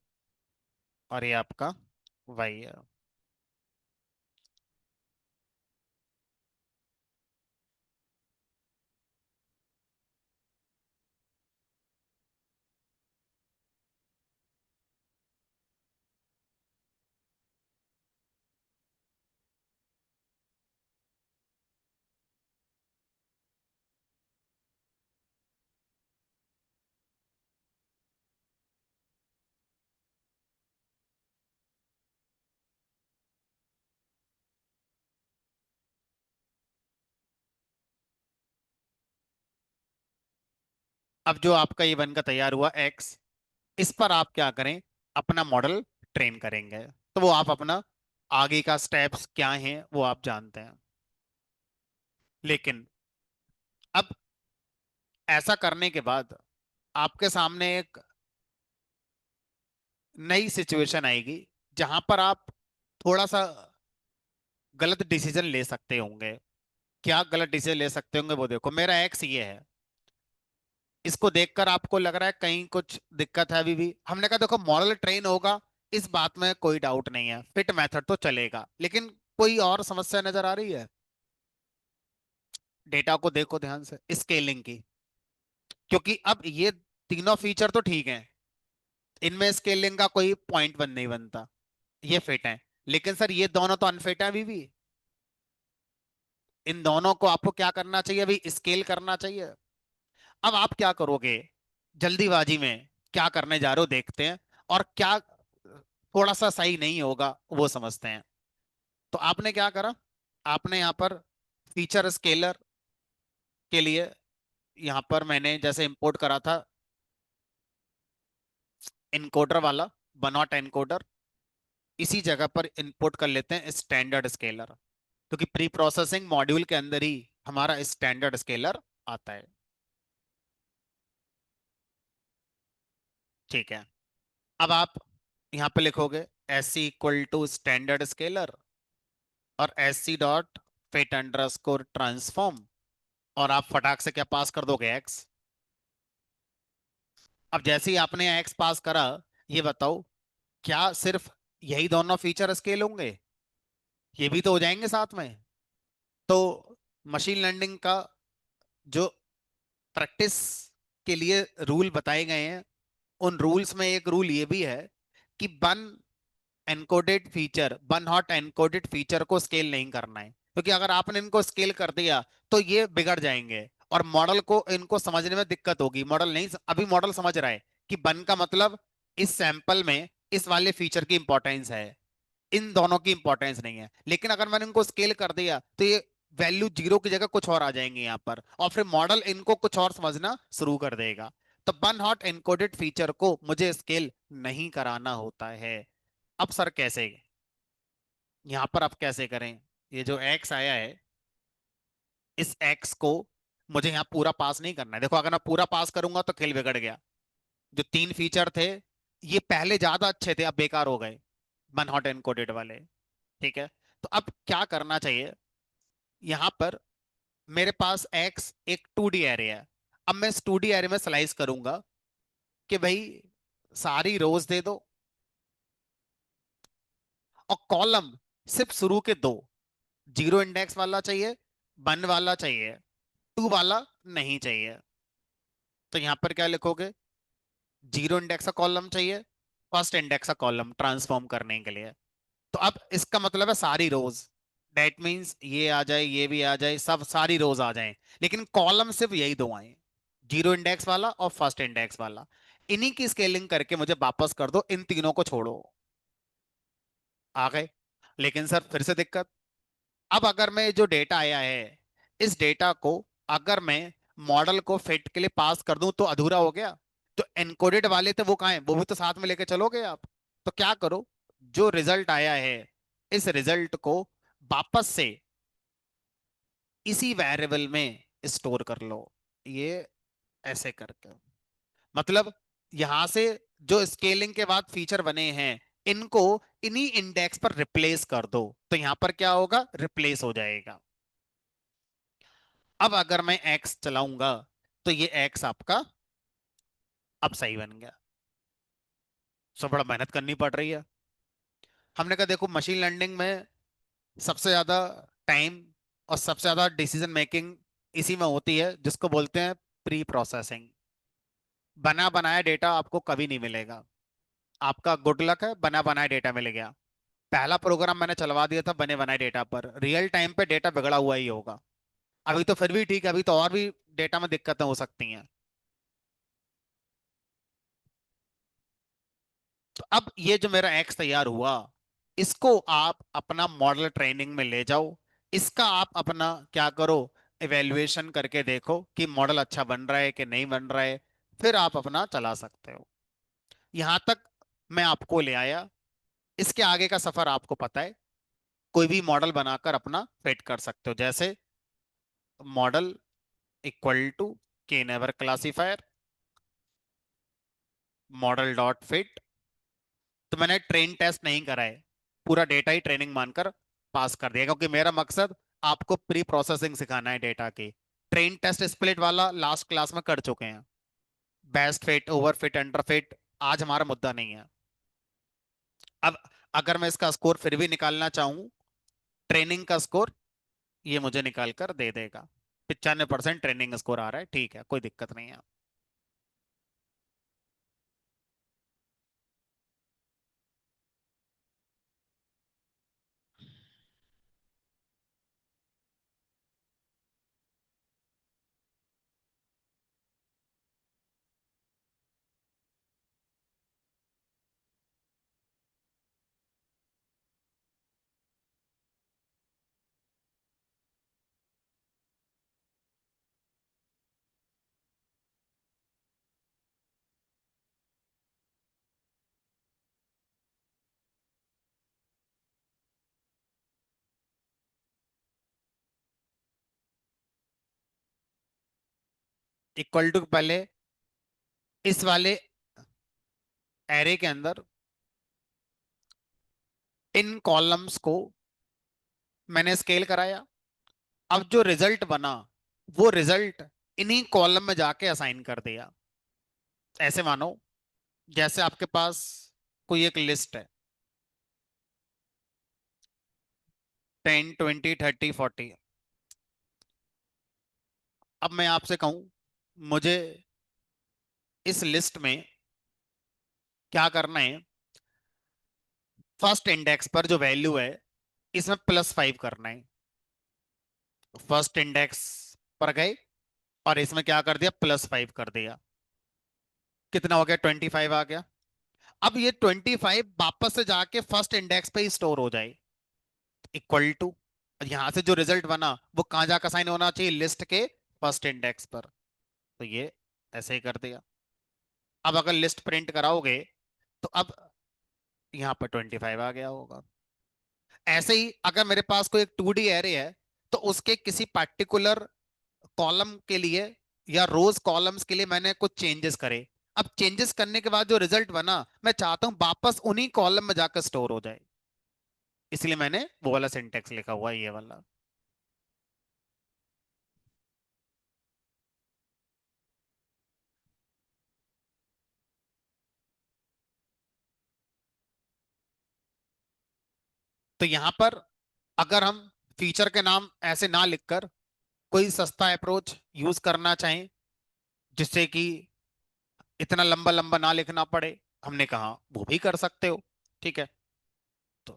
Speaker 1: और ये आपका वाई है। अब जो आपका ये वन का तैयार हुआ एक्स, इस पर आप क्या करें? अपना मॉडल ट्रेन करेंगे। तो वो आप अपना आगे का स्टेप्स क्या हैं वो आप जानते हैं। लेकिन अब ऐसा करने के बाद आपके सामने एक नई सिचुएशन आएगी जहां पर आप थोड़ा सा गलत डिसीजन ले सकते होंगे। क्या गलत डिसीजन ले सकते होंगे वो देखो। मेरा एक्स ये है, इसको देखकर आपको लग रहा है कहीं कुछ दिक्कत है अभी भी। हमने कहा देखो मॉडल ट्रेन होगा, इस बात में कोई डाउट नहीं है, फिट मेथड तो चलेगा, लेकिन कोई और समस्या नजर आ रही है? डेटा को देखो ध्यान से, स्केलिंग की। क्योंकि अब ये तीनों फीचर तो ठीक हैं, इनमें स्केलिंग का कोई पॉइंट बन नहीं बनता, ये फिट है। लेकिन सर ये दोनों तो अनफिट है अभी भी। इन दोनों को आपको क्या करना चाहिए? अभी स्केल करना चाहिए। अब आप क्या करोगे जल्दीबाजी में? क्या करने जा रहे हो देखते हैं, और क्या थोड़ा सा सही नहीं होगा वो समझते हैं। तो आपने क्या करा, आपने यहाँ पर फीचर स्केलर के लिए, यहाँ पर मैंने जैसे इंपोर्ट करा था इनकोडर वाला, बनॉट एनकोडर, इसी जगह पर इंपोर्ट कर लेते हैं स्टैंडर्ड स्केलर, क्योंकि प्री प्रोसेसिंग मॉड्यूल के अंदर ही हमारा स्टैंडर्ड स्केलर आता है। ठीक है, अब आप यहाँ पे लिखोगे S C equal to standard scaler और S C dot fit underscore transform, और आप फटाक से क्या पास कर दोगे, एक्स। अब जैसे ही आपने एक्स पास करा, ये बताओ क्या सिर्फ यही दोनों फीचर स्केल होंगे, ये भी तो हो जाएंगे साथ में। तो मशीन लर्निंग का जो प्रैक्टिस के लिए रूल बताए गए हैं, उन रूल्स में एक रूल ये भी है कि one encoded feature, one hot encoded feature को स्केल नहीं करना है, क्योंकि अगर आपने इनको स्केल कर दिया तो ये बिगड़ जाएंगे और मॉडल को इनको समझने में दिक्कत होगी। मॉडल नहीं, अभी मॉडल समझ रहा है कि वन का मतलब इस सैंपल में इस वाले फीचर की इंपॉर्टेंस है, इन दोनों की इंपॉर्टेंस नहीं है। लेकिन अगर मैंने इनको स्केल कर दिया तो ये वैल्यू जीरो की जगह कुछ और आ जाएंगे यहाँ पर, और फिर मॉडल इनको कुछ और समझना शुरू कर देगा। तो वन हॉट एनकोडेड फीचर को मुझे स्केल नहीं कराना होता है। अब सर कैसे, यहाँ पर आप कैसे करें, ये जो एक्स आया है, इस एक्स को मुझे यहाँ पूरा पास नहीं करना है। देखो अगर मैं पूरा पास करूंगा तो खेल बिगड़ गया। जो तीन फीचर थे ये पहले ज्यादा अच्छे थे, अब बेकार हो गए वन हॉट एनकोडेड वाले। ठीक है, तो अब क्या करना चाहिए, यहाँ पर मेरे पास एक्स एक 2D एरे है। अब मैं इस 2D एरे में स्लाइस करूंगा कि भाई सारी रोज दे दो, और कॉलम सिर्फ शुरू के दो, जीरो इंडेक्स वाला चाहिए, वन वाला चाहिए, टू वाला नहीं चाहिए। तो यहां पर क्या लिखोगे, जीरो इंडेक्स का कॉलम चाहिए, फर्स्ट इंडेक्स का कॉलम ट्रांसफॉर्म करने के लिए। तो अब इसका मतलब है सारी रोज, दैट मीन्स ये आ जाए, ये भी आ जाए, सब सारी रोज आ जाए, लेकिन कॉलम सिर्फ यही दो आए, जीरो इंडेक्स वाला और फर्स्ट इंडेक्स वाला। इन्हीं की स्केलिंग करके मुझे वापस कर दो, इन तीनों को छोड़ो। आ गए। लेकिन सर फिर से दिक्कत, अब अगर मैं जो डेटा आया है, इस डेटा को अगर मैं मॉडल को फिट के लिए पास कर दूं तो अधूरा हो गया। तो एनकोडेड वाले थे वो कहाँ हैं, वो भी तो साथ में लेके चलोगे आप। तो क्या करो, जो रिजल्ट आया है इस रिजल्ट को वापस से इसी वेरिएबल में स्टोर कर लो, ये ऐसे करके। मतलब यहां से जो स्केलिंग के बाद फीचर बने हैं इनको इन्हीं इंडेक्स पर रिप्लेस कर दो, तो यहां पर क्या होगा, रिप्लेस हो जाएगा। अब अगर मैं एक्स चलाऊंगा तो ये एक्स आपका अब सही बन गया। सो बड़ा मेहनत करनी पड़ रही है। हमने कहा देखो मशीन लर्निंग में सबसे ज्यादा टाइम और सबसे ज्यादा डिसीजन मेकिंग इसी में होती है, जिसको बोलते हैं प्री प्रोसेसिंग। बना बनाया डेटा आपको कभी नहीं मिलेगा, आपका गुड लक है बना बनाया डेटा मिल गया। पहला प्रोग्राम मैंने चलवा दिया था बने बनाए डेटा पर, रियल टाइम पे डेटा बिगड़ा हुआ ही होगा। अभी तो फिर भी ठीक है, अभी तो और भी डेटा में दिक्कतें हो सकती हैं। तो अब ये जो मेरा एक्स तैयार हुआ, इसको आप अपना मॉडल ट्रेनिंग में ले जाओ, इसका आप अपना क्या करो, इवेल्युएशन करके देखो कि मॉडल अच्छा बन रहा है कि नहीं बन रहा है, फिर आप अपना चला सकते हो। यहां तक मैं आपको ले आया, इसके आगे का सफर आपको पता है। कोई भी मॉडल बनाकर अपना फिट कर सकते हो, जैसे मॉडल इक्वल टू के never classifier model dot fit. तो मैंने ट्रेन टेस्ट नहीं करा है, पूरा डेटा ही ट्रेनिंग मानकर पास कर दिया, क्योंकि मेरा मकसद आपको प्री प्रोसेसिंग सिखाना है डेटा की। ट्रेन टेस्ट स्प्लिट वाला लास्ट क्लास में कर चुके हैं, best fit over fit under fit आज हमारा मुद्दा नहीं है। अब अगर मैं इसका स्कोर फिर भी निकालना चाहूँ, ट्रेनिंग का स्कोर ये मुझे निकाल कर दे देगा, 95% ट्रेनिंग स्कोर आ रहा है, ठीक है कोई दिक्कत नहीं है। इक्वल टू पहले इस वाले एरे के अंदर इन कॉलम्स को मैंने स्केल कराया। अब जो रिजल्ट बना वो रिजल्ट इन्हीं कॉलम में जाके असाइन कर दिया। ऐसे मानो जैसे आपके पास कोई एक लिस्ट है, 10 20 30 40। अब मैं आपसे कहूं मुझे इस लिस्ट में क्या करना है, फर्स्ट इंडेक्स पर जो वैल्यू है इसमें +5 करना है। फर्स्ट इंडेक्स पर गए और इसमें क्या कर दिया, +5 कर दिया। कितना हो गया, 25 आ गया। अब ये 25 वापस से जाके फर्स्ट इंडेक्स पे ही स्टोर हो जाए। इक्वल टू यहां से जो रिजल्ट बना वो कहां जाकर साइन होना चाहिए, लिस्ट के फर्स्ट इंडेक्स पर। तो ये ऐसे ही कर दिया। अब अगर लिस्ट प्रिंट कराओगे तो अब यहाँ पर 25 आ गया होगा। ऐसे ही अगर मेरे पास कोई एक 2D एरे है तो उसके किसी पर्टिकुलर कॉलम के लिए या रोज कॉलम्स के लिए मैंने कुछ चेंजेस करे। अब चेंजेस करने के बाद जो रिजल्ट बना मैं चाहता हूं वापस उन्हीं कॉलम में जाकर स्टोर हो जाए, इसलिए मैंने वो वाला सिंटेक्स लिखा हुआ है, ये वाला। तो यहां पर अगर हम फीचर के नाम ऐसे ना लिखकर कोई सस्ता अप्रोच यूज करना चाहें जिससे कि इतना लंबा लंबा ना लिखना पड़े, हमने कहा वो भी कर सकते हो। ठीक है, तो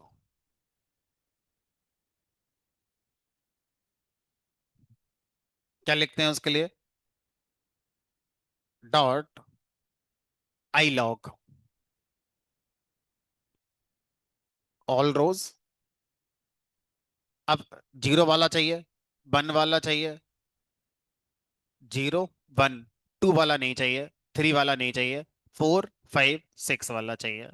Speaker 1: क्या लिखते हैं उसके लिए, डॉट आई लॉग ऑल रोज। अब 0 वाला चाहिए, 1 वाला चाहिए, 0 1, 2 वाला नहीं चाहिए, 3 वाला नहीं चाहिए, 4 5 6 वाला चाहिए।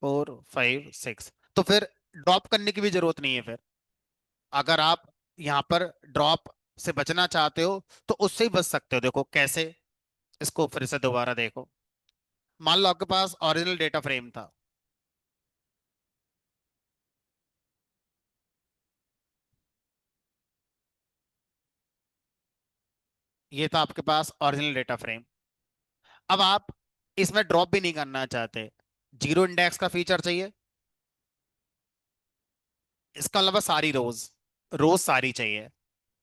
Speaker 1: 4 5 6। तो फिर ड्रॉप करने की भी जरूरत नहीं है फिर। अगर आप यहाँ पर ड्रॉप से बचना चाहते हो तो उससे ही बच सकते हो। देखो कैसे, इसको फिर से दोबारा देखो। मान लो आपके पास ओरिजिनल डेटा फ्रेम था, ये था आपके पास ओरिजिनल डेटा फ्रेम। अब आप इसमें ड्रॉप भी नहीं करना चाहते, 0 इंडेक्स का फीचर चाहिए। इसका अलावा सारी रोज, रोज सारी चाहिए।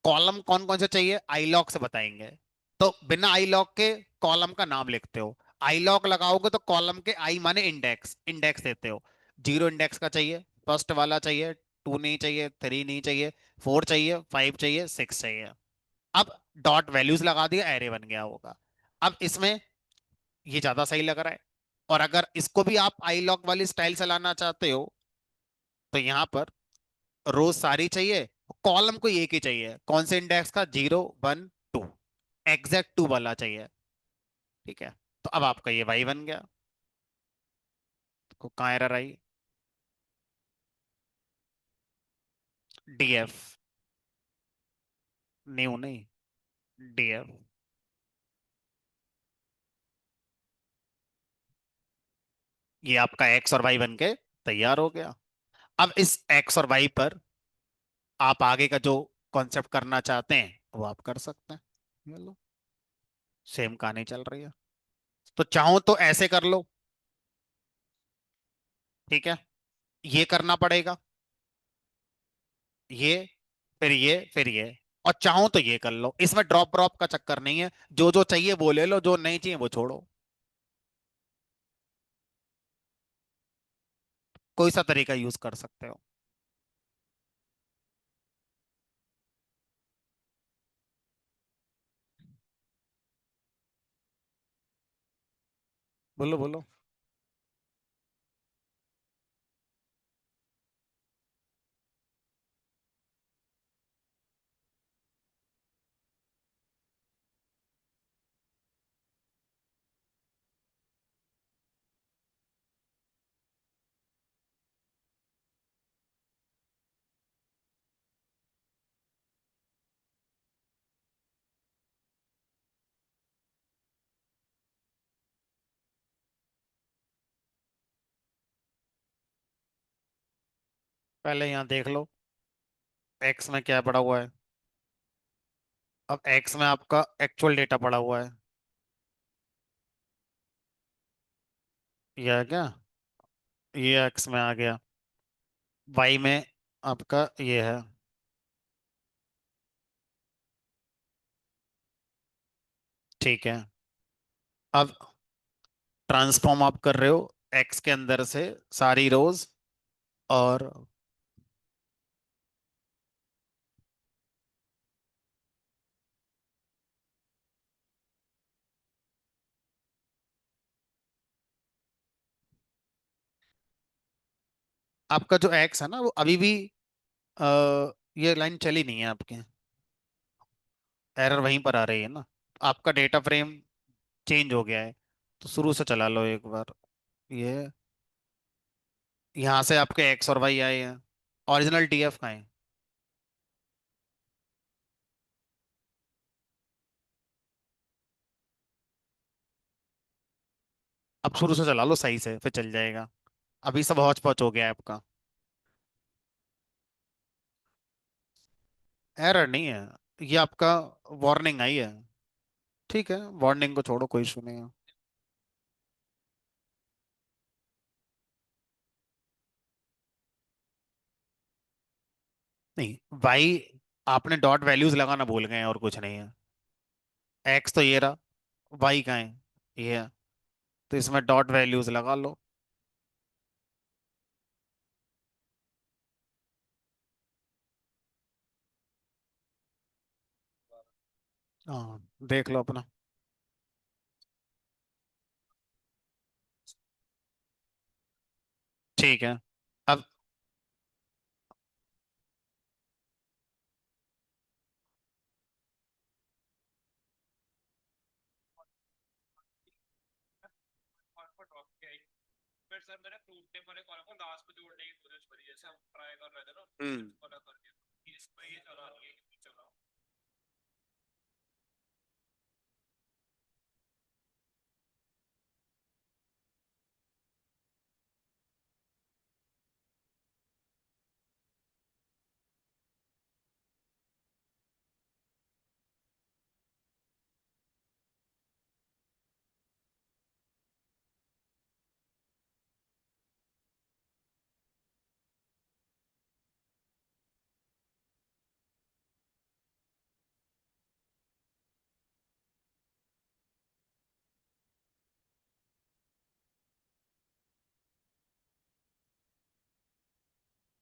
Speaker 1: कॉलम कौन कौन से चाहिए, आई लॉग से बताएंगे। तो बिना आई लॉग के कॉलम का नाम लिखते हो, आई लॉग लगाओगे तो कॉलम के आई माने इंडेक्स, इंडेक्स देते हो। 0 इंडेक्स का चाहिए, फर्स्ट वाला चाहिए, 2 नहीं चाहिए, 3 नहीं चाहिए, 4 चाहिए, 5 चाहिए, 6 चाहिए। अब डॉट वैल्यूज लगा दिया, एरे बन गया होगा। अब इसमें ये ज्यादा सही लग रहा है। और अगर इसको भी आप आई लॉग वाली स्टाइल से लाना चाहते हो तो यहाँ पर रोज सारी चाहिए, कॉलम को एक ही चाहिए, कौन से इंडेक्स का, 0 1 2, एग्जैक्ट 2 वाला चाहिए। ठीक है, तो अब आपका ये वाई बन गया। को कहाँ एरर आई, डीएफ, न्यू नहीं, डीएफ। ये आपका एक्स और वाई बन के तैयार हो गया। अब इस एक्स और वाई पर आप आगे का जो कॉन्सेप्ट करना चाहते हैं वो आप कर सकते हैं। ये लो, सेम कहानी चल रही है। तो चाहो तो ऐसे कर लो, ठीक है, ये करना पड़ेगा, ये, फिर ये, फिर ये। और चाहो तो ये कर लो, इसमें ड्रॉप ड्रॉप का चक्कर नहीं है, जो जो चाहिए वो ले लो, जो नहीं चाहिए वो छोड़ो। कोई सा तरीका यूज कर सकते हो। बोलो बोलो। पहले यहाँ देख लो एक्स में क्या पड़ा हुआ है। अब एक्स में आपका एक्चुअल डेटा पड़ा हुआ है। यह है क्या? ये एक्स में आ गया। वाई में आपका ये है। ठीक है। अब ट्रांसफॉर्म आप कर रहे हो एक्स के अंदर से सारी रोज, और आपका जो एक्स है ना वो अभी भी ये लाइन चली नहीं है आपके। एरर वहीं पर आ रही है ना। आपका डेटा फ्रेम चेंज हो गया है। तो शुरू से चला लो एक बार। ये यहाँ से आपके एक्स और वाई आए हैं। ओरिजिनल टीएफ का है। अब शुरू से चला लो सही से, फिर चल जाएगा। अभी सब हौच पौच हो गया है आपका। एरर नहीं है, ये आपका वार्निंग आई है। ठीक है, वार्निंग को छोड़ो, कोई इशू नहीं है। नहीं, वाई आपने डॉट वैल्यूज लगाना भूल गए हैं, और कुछ नहीं है। एक्स तो ये रहा, वाई का है ये है। तो इसमें डॉट वैल्यूज लगा लो। हाँ, देख लो अपना। ठीक है। अब हम्म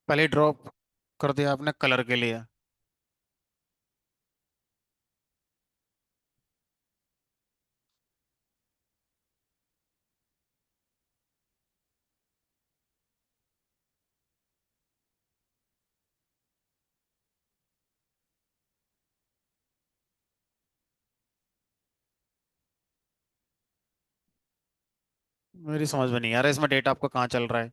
Speaker 1: पहले ड्रॉप कर दिया आपने कलर के लिए। मेरी समझ में नहीं आ रहा इसमें डेटा आपका कहाँ चल रहा है।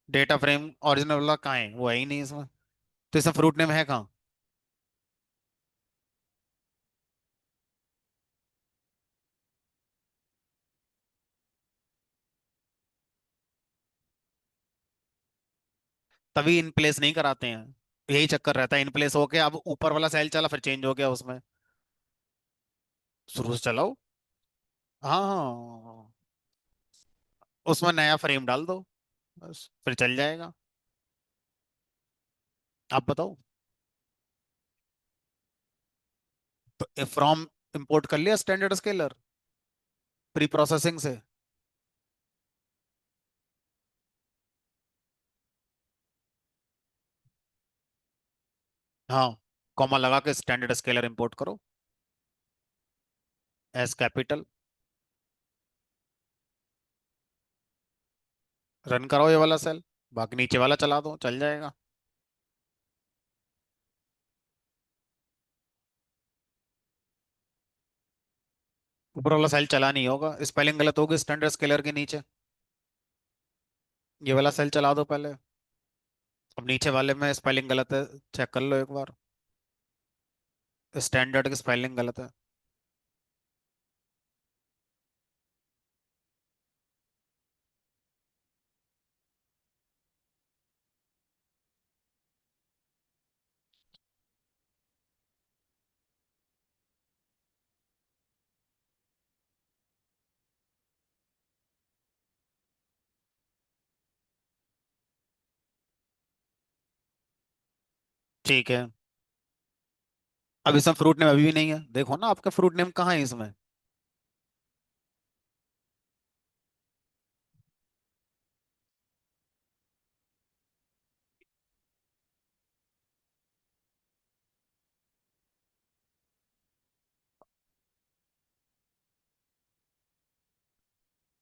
Speaker 1: डेटा फ्रेम ओरिजिनल वाला कहाँ है? वो है ही नहीं इसमें। तो इसमें फ्रूट नेम है कहाँ? तभी इन प्लेस नहीं कराते हैं। यही चक्कर रहता है, इन प्लेस होके अब ऊपर वाला सेल चला फिर चेंज हो गया उसमें। शुरू से चलाओ। हाँ हाँ, उसमें नया फ्रेम डाल दो, बस फिर चल जाएगा। आप बताओ। तो फ्रॉम इंपोर्ट कर लिया स्टैंडर्ड स्केलर प्री प्रोसेसिंग से। हाँ, कॉमा लगा के स्टैंडर्ड स्केलर इंपोर्ट करो। S capital. रन करो ये वाला सेल, बाकी नीचे वाला चला दो, चल जाएगा। ऊपर वाला सेल चला नहीं होगा, स्पेलिंग गलत होगी स्टैंडर्ड स्केलर के नीचे। ये वाला सेल चला दो पहले। अब नीचे वाले में स्पेलिंग गलत है, चेक कर लो एक बार। स्टैंडर्ड की स्पेलिंग गलत है। ठीक है। अब इसमें फ्रूट नेम अभी भी नहीं है, देखो ना आपका फ्रूट नेम कहाँ है इसमें।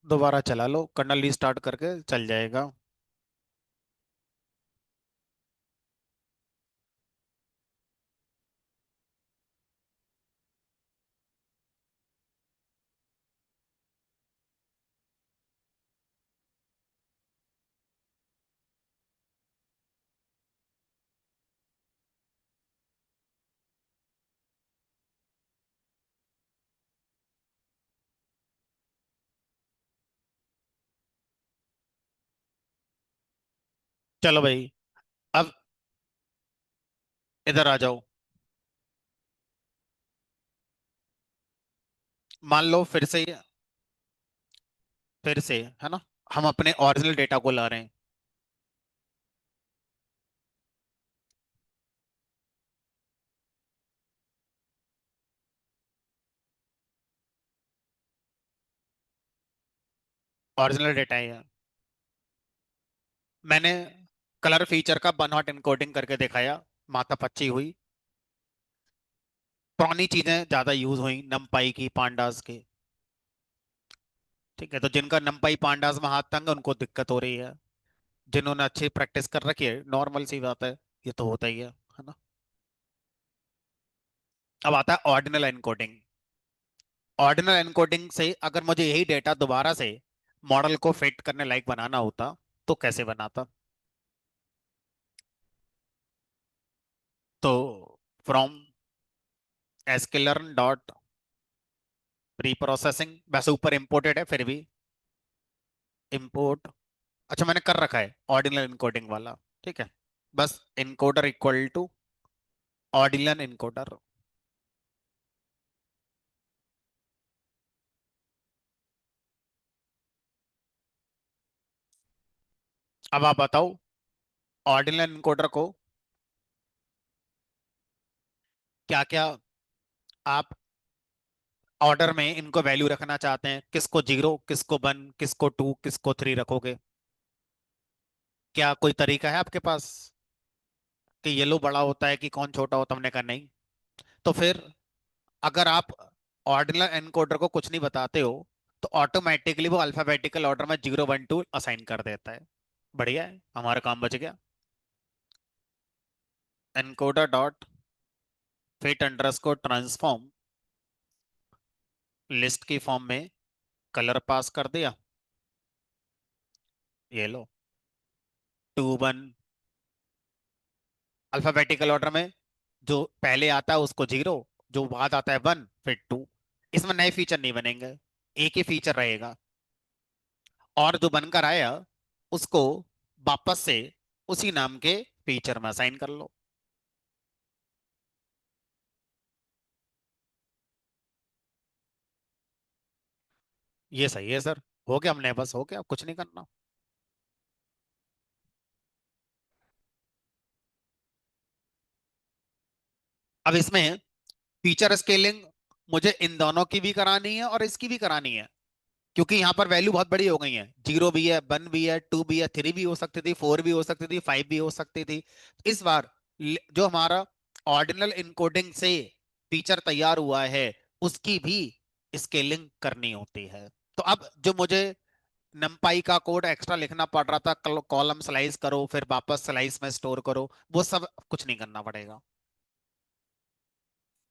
Speaker 1: दोबारा चला लो, कर्नल रीस्टार्ट करके चल जाएगा। चलो भाई, अब इधर आ जाओ। मान लो फिर से है ना, हम अपने ओरिजिनल डेटा को ला रहे हैं। ओरिजिनल डेटा है। मैंने कलर फीचर का वन हॉट एनकोडिंग करके दिखाया, माथा पच्ची हुई। पुरानी चीजें ज्यादा यूज हुई, नमपाई की, पांडास की। ठीक है, तो जिनका नमपाई पांडास में हाथ तंग है उनको दिक्कत हो रही है। जिन्होंने अच्छी प्रैक्टिस कर रखी है, नॉर्मल सी बात है, ये तो होता ही है ना। अब आता है ऑर्डिनल एनकोडिंग। ऑर्डिनल एनकोडिंग से अगर मुझे यही डेटा दोबारा से मॉडल को फिट करने लायक बनाना होता, तो कैसे बनाता। तो फ्रॉम एस्केलर्न डॉट प्री प्रोसेसिंग, वैसे ऊपर इंपोर्टेड है फिर भी इंपोर्ट। अच्छा, मैंने कर रखा है ऑर्डिनल इनकोडिंग वाला। ठीक है, बस encoder equal to ordinal encoder. अब आप बताओ, ऑर्डिनल इनकोडर को क्या क्या आप ऑर्डर में इनको वैल्यू रखना चाहते हैं, किसको जीरो, किसको वन, किसको टू, किसको थ्री रखोगे। क्या कोई तरीका है आपके पास कि येलो बड़ा होता है कि कौन छोटा होता है। हमने कहा नहीं। तो फिर अगर आप ऑर्डिनल एनकोडर को कुछ नहीं बताते हो, तो ऑटोमेटिकली वो अल्फाबेटिकल ऑर्डर में 0 1 2 असाइन कर देता है। बढ़िया है, हमारा काम बच गया। Encoder dot fit underscore transform, list की फॉर्म में कलर पास कर दिया। ये लो, 2 1, अल्फाबेटिकल ऑर्डर में जो पहले आता है उसको जीरो, जो बाद आता है वन, फिर टू। इसमें नए फीचर नहीं बनेंगे, एक ही फीचर रहेगा। और जो बनकर आया उसको वापस से उसी नाम के फीचर में असाइन कर लो। ये सही है सर, हो गया, हमने बस हो गया, कुछ नहीं करना। अब इसमें फीचर स्केलिंग मुझे इन दोनों की भी करानी है और इसकी भी करानी है, क्योंकि यहाँ पर वैल्यू बहुत बड़ी हो गई है। जीरो भी है, वन भी है, टू भी है, थ्री भी हो सकती थी, फोर भी हो सकती थी, फाइव भी हो सकती थी। इस बार जो हमारा ऑर्डिनल इनकोडिंग से फीचर तैयार हुआ है, उसकी भी स्केलिंग करनी होती है। तो अब जो मुझे नमपाई का कोड एक्स्ट्रा लिखना पड़ रहा था, कॉलम स्लाइस करो फिर वापस स्लाइस में स्टोर करो, वो सब कुछ नहीं करना पड़ेगा।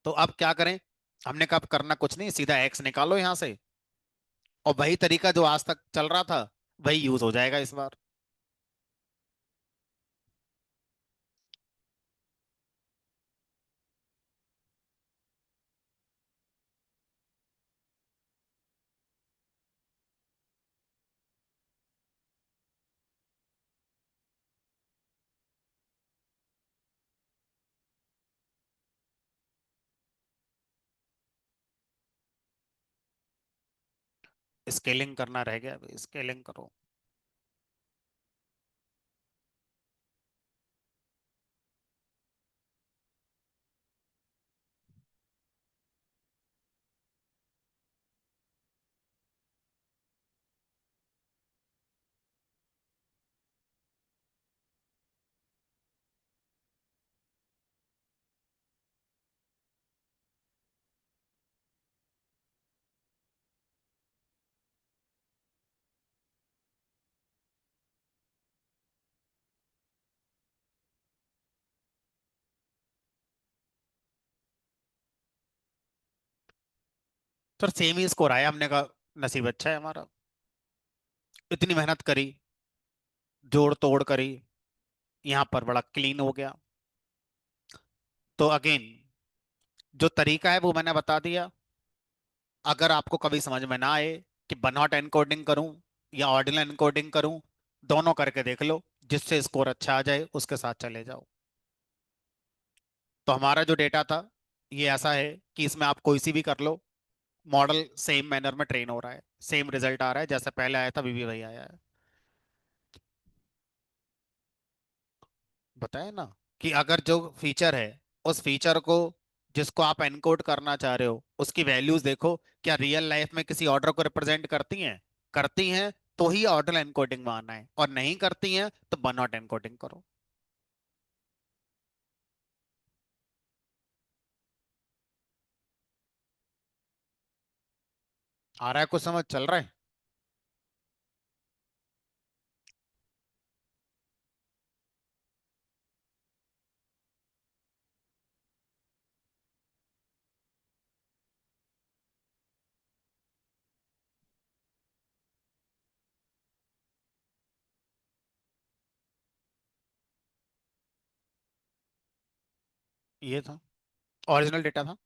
Speaker 1: तो अब क्या करें। हमने कहा अब करना कुछ नहीं, सीधा एक्स निकालो यहां से, और वही तरीका जो आज तक चल रहा था वही यूज हो जाएगा इस बार। स्केलिंग करना रह गया, स्केलिंग करो। सर सेम ही स्कोर आया, हमने कहा नसीब अच्छा है हमारा, इतनी मेहनत करी, जोड़ तोड़ करी, यहाँ पर बड़ा क्लीन हो गया। तो अगेन जो तरीका है वो मैंने बता दिया। अगर आपको कभी समझ में ना आए कि बनॉट एनकोडिंग करूं या ऑर्डिनल एनकोडिंग करूं, दोनों करके देख लो, जिससे स्कोर अच्छा आ जाए उसके साथ चले जाओ। तो हमारा जो डेटा था ये ऐसा है कि इसमें आप कोई सी भी कर लो, मॉडल सेम मैनर में ट्रेन हो रहा है, सेम रिजल्ट आ रहा है जैसे पहले आया था, बीबी भाई आया है। बताए ना कि अगर जो फीचर है, उस फीचर को, जिसको आप एनकोड करना चाह रहे हो, उसकी वैल्यूज देखो, क्या रियल लाइफ में किसी ऑर्डर को रिप्रेजेंट करती हैं। करती हैं तो ही ऑर्डर एनकोडिंग में आना है, और नहीं करती हैं तो बनॉट एनकोडिंग करो। आ रहा है कुछ समझ, चल रहा है। ये था, ओरिजिनल डेटा था।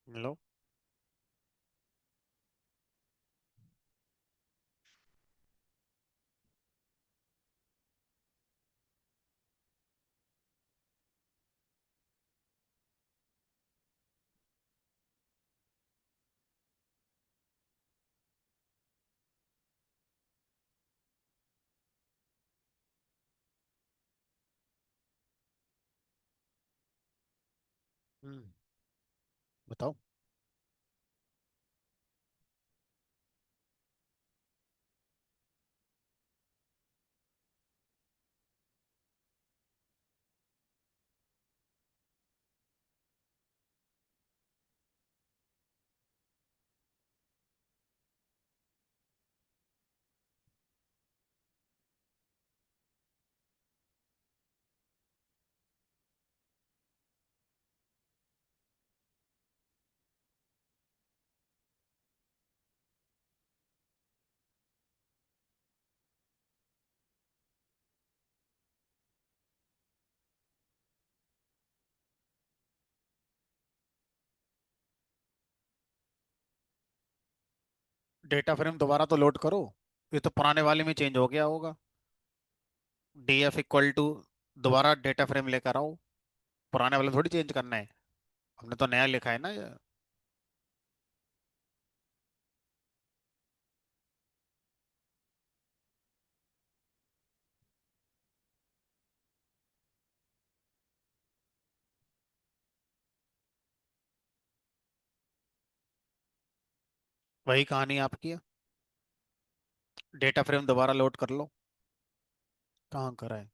Speaker 1: लो। हम्म। बताओ। डेटा फ्रेम दोबारा तो लोड करो, ये तो पुराने वाले में चेंज हो गया होगा। डीएफ इक्वल टू, दोबारा डेटा फ्रेम लेकर आओ, पुराने वाले थोड़ी चेंज करना है, हमने तो नया लिखा है ना ये। वही कहानी आपकी है। डेटा फ्रेम दोबारा लोड कर लो। कहाँ करा है।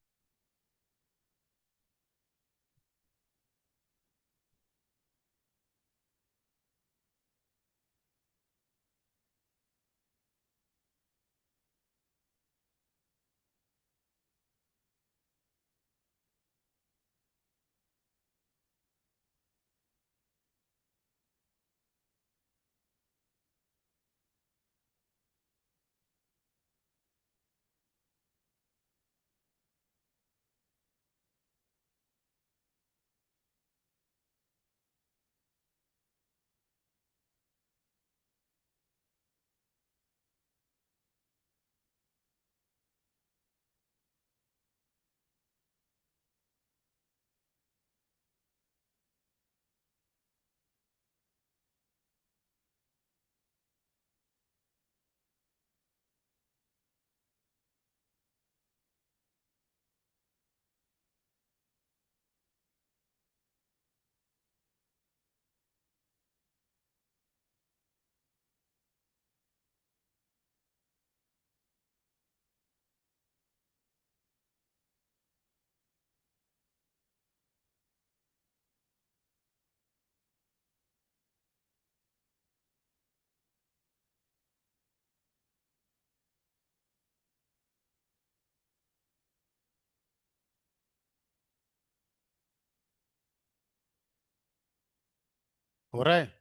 Speaker 1: हो रहा है।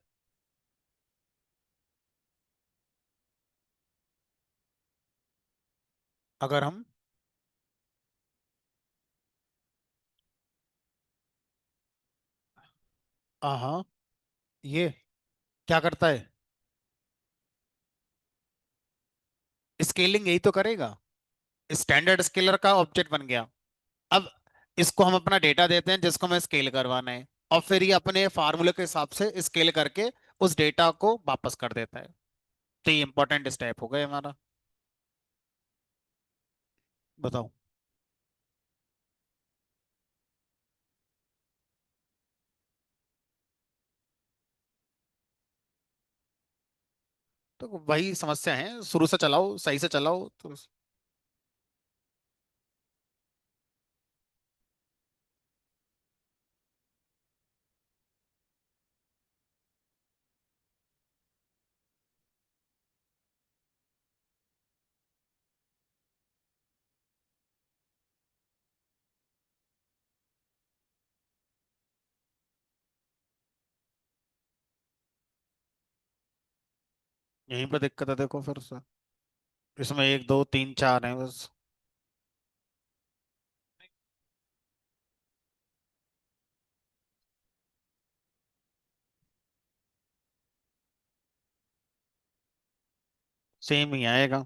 Speaker 1: अगर हम, हाँ, ये क्या करता है? स्केलिंग यही तो करेगा। स्टैंडर्ड स्केलर का ऑब्जेक्ट बन गया। अब इसको हम अपना डेटा देते हैं जिसको हमें स्केल करवाना है, और फिर ये अपने फार्मूले के हिसाब से स्केल करके उस डेटा को वापस कर देता है। तो ये इंपॉर्टेंट स्टेप हो गया हमारा। बताओ। तो वही समस्या है, शुरू से चलाओ, सही से चलाओ तो। यहीं पे दिक्कत है, देखो फिर से। इसमें एक दो तीन चार है बस। सेम ही आएगा।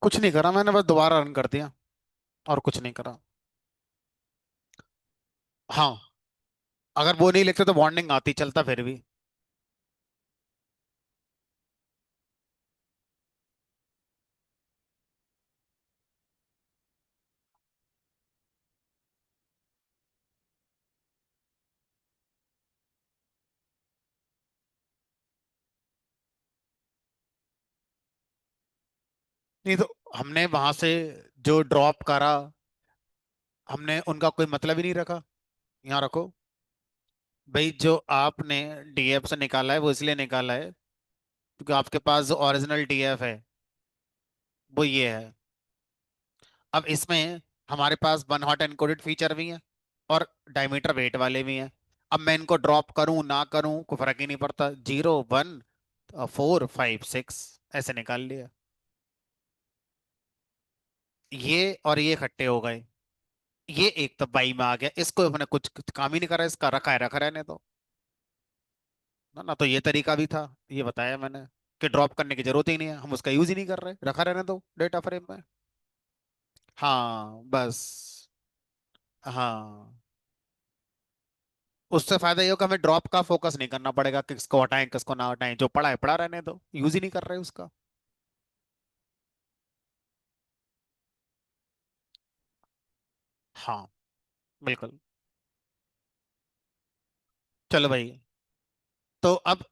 Speaker 1: कुछ नहीं करा मैंने, बस दोबारा रन कर दिया, और कुछ नहीं करा। हाँ, अगर वो नहीं लिखते तो वार्निंग आती, चलता फिर भी। नहीं तो हमने वहां से जो ड्रॉप करा, हमने उनका कोई मतलब ही नहीं रखा। यहाँ रखो। भाई जो आपने डीएफ से निकाला है वो इसलिए निकाला है क्योंकि आपके पास जो ओरिजिनल डीएफ है वो ये है। अब इसमें हमारे पास वन हॉट एनकोडेड फीचर भी है, और डायमीटर वेट वाले भी हैं। अब मैं इनको ड्रॉप करूं ना करूं कोई फर्क ही नहीं पड़ता, 0 1 4 5 6 ऐसे निकाल लिया। ये और ये इकट्ठे हो गए। ये एक तो बाई में आ गया, इसको मैंने कुछ काम ही नहीं करा, इसका रखा है, रखा रहने दो। ना तो ये तरीका भी था, ये बताया मैंने कि ड्रॉप करने की जरूरत ही नहीं है, हम उसका यूज ही नहीं कर रहे, रखा रहने दो डेटा फ्रेम में। हाँ बस। हाँ, उससे फायदा ये होगा, हमें ड्रॉप का फोकस नहीं करना पड़ेगा कि किसको हटाएं किसको ना हटाएं, जो पड़ा है पड़ा रहने दो, यूज ही नहीं कर रहे उसका। हाँ बिल्कुल। चलो भाई। तो अब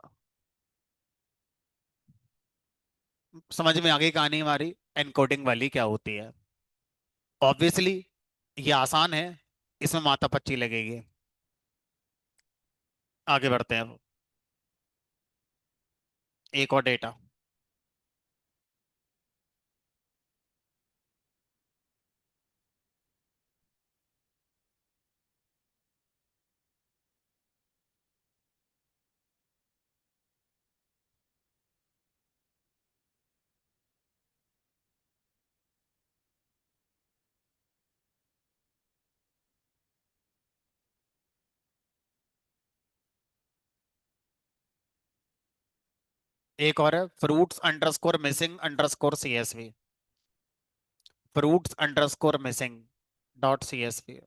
Speaker 1: समझ में आ गई कहानी हमारी, एनकोडिंग वाली क्या होती है। ऑब्वियसली ये आसान है, इसमें माथा पच्ची लगेगी। आगे बढ़ते हैं अब। एक और डेटा। एक और है, fruits underscore missing underscore CSV। Fruits underscore missing .CSV।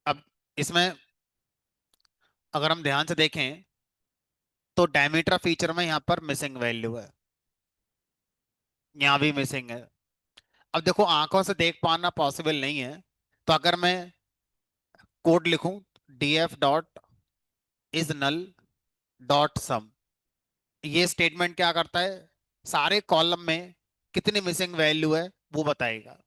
Speaker 1: अब इसमें अगर हम ध्यान से देखें तो डायमीटर फीचर में यहाँ पर मिसिंग वैल्यू है, यहाँ भी मिसिंग है। अब देखो आंखों से देख पाना पॉसिबल नहीं है, तो अगर मैं कोड लिखूं, df dot is null dot sum, ये स्टेटमेंट क्या करता है, सारे कॉलम में कितनी मिसिंग वैल्यू है वो बताएगा।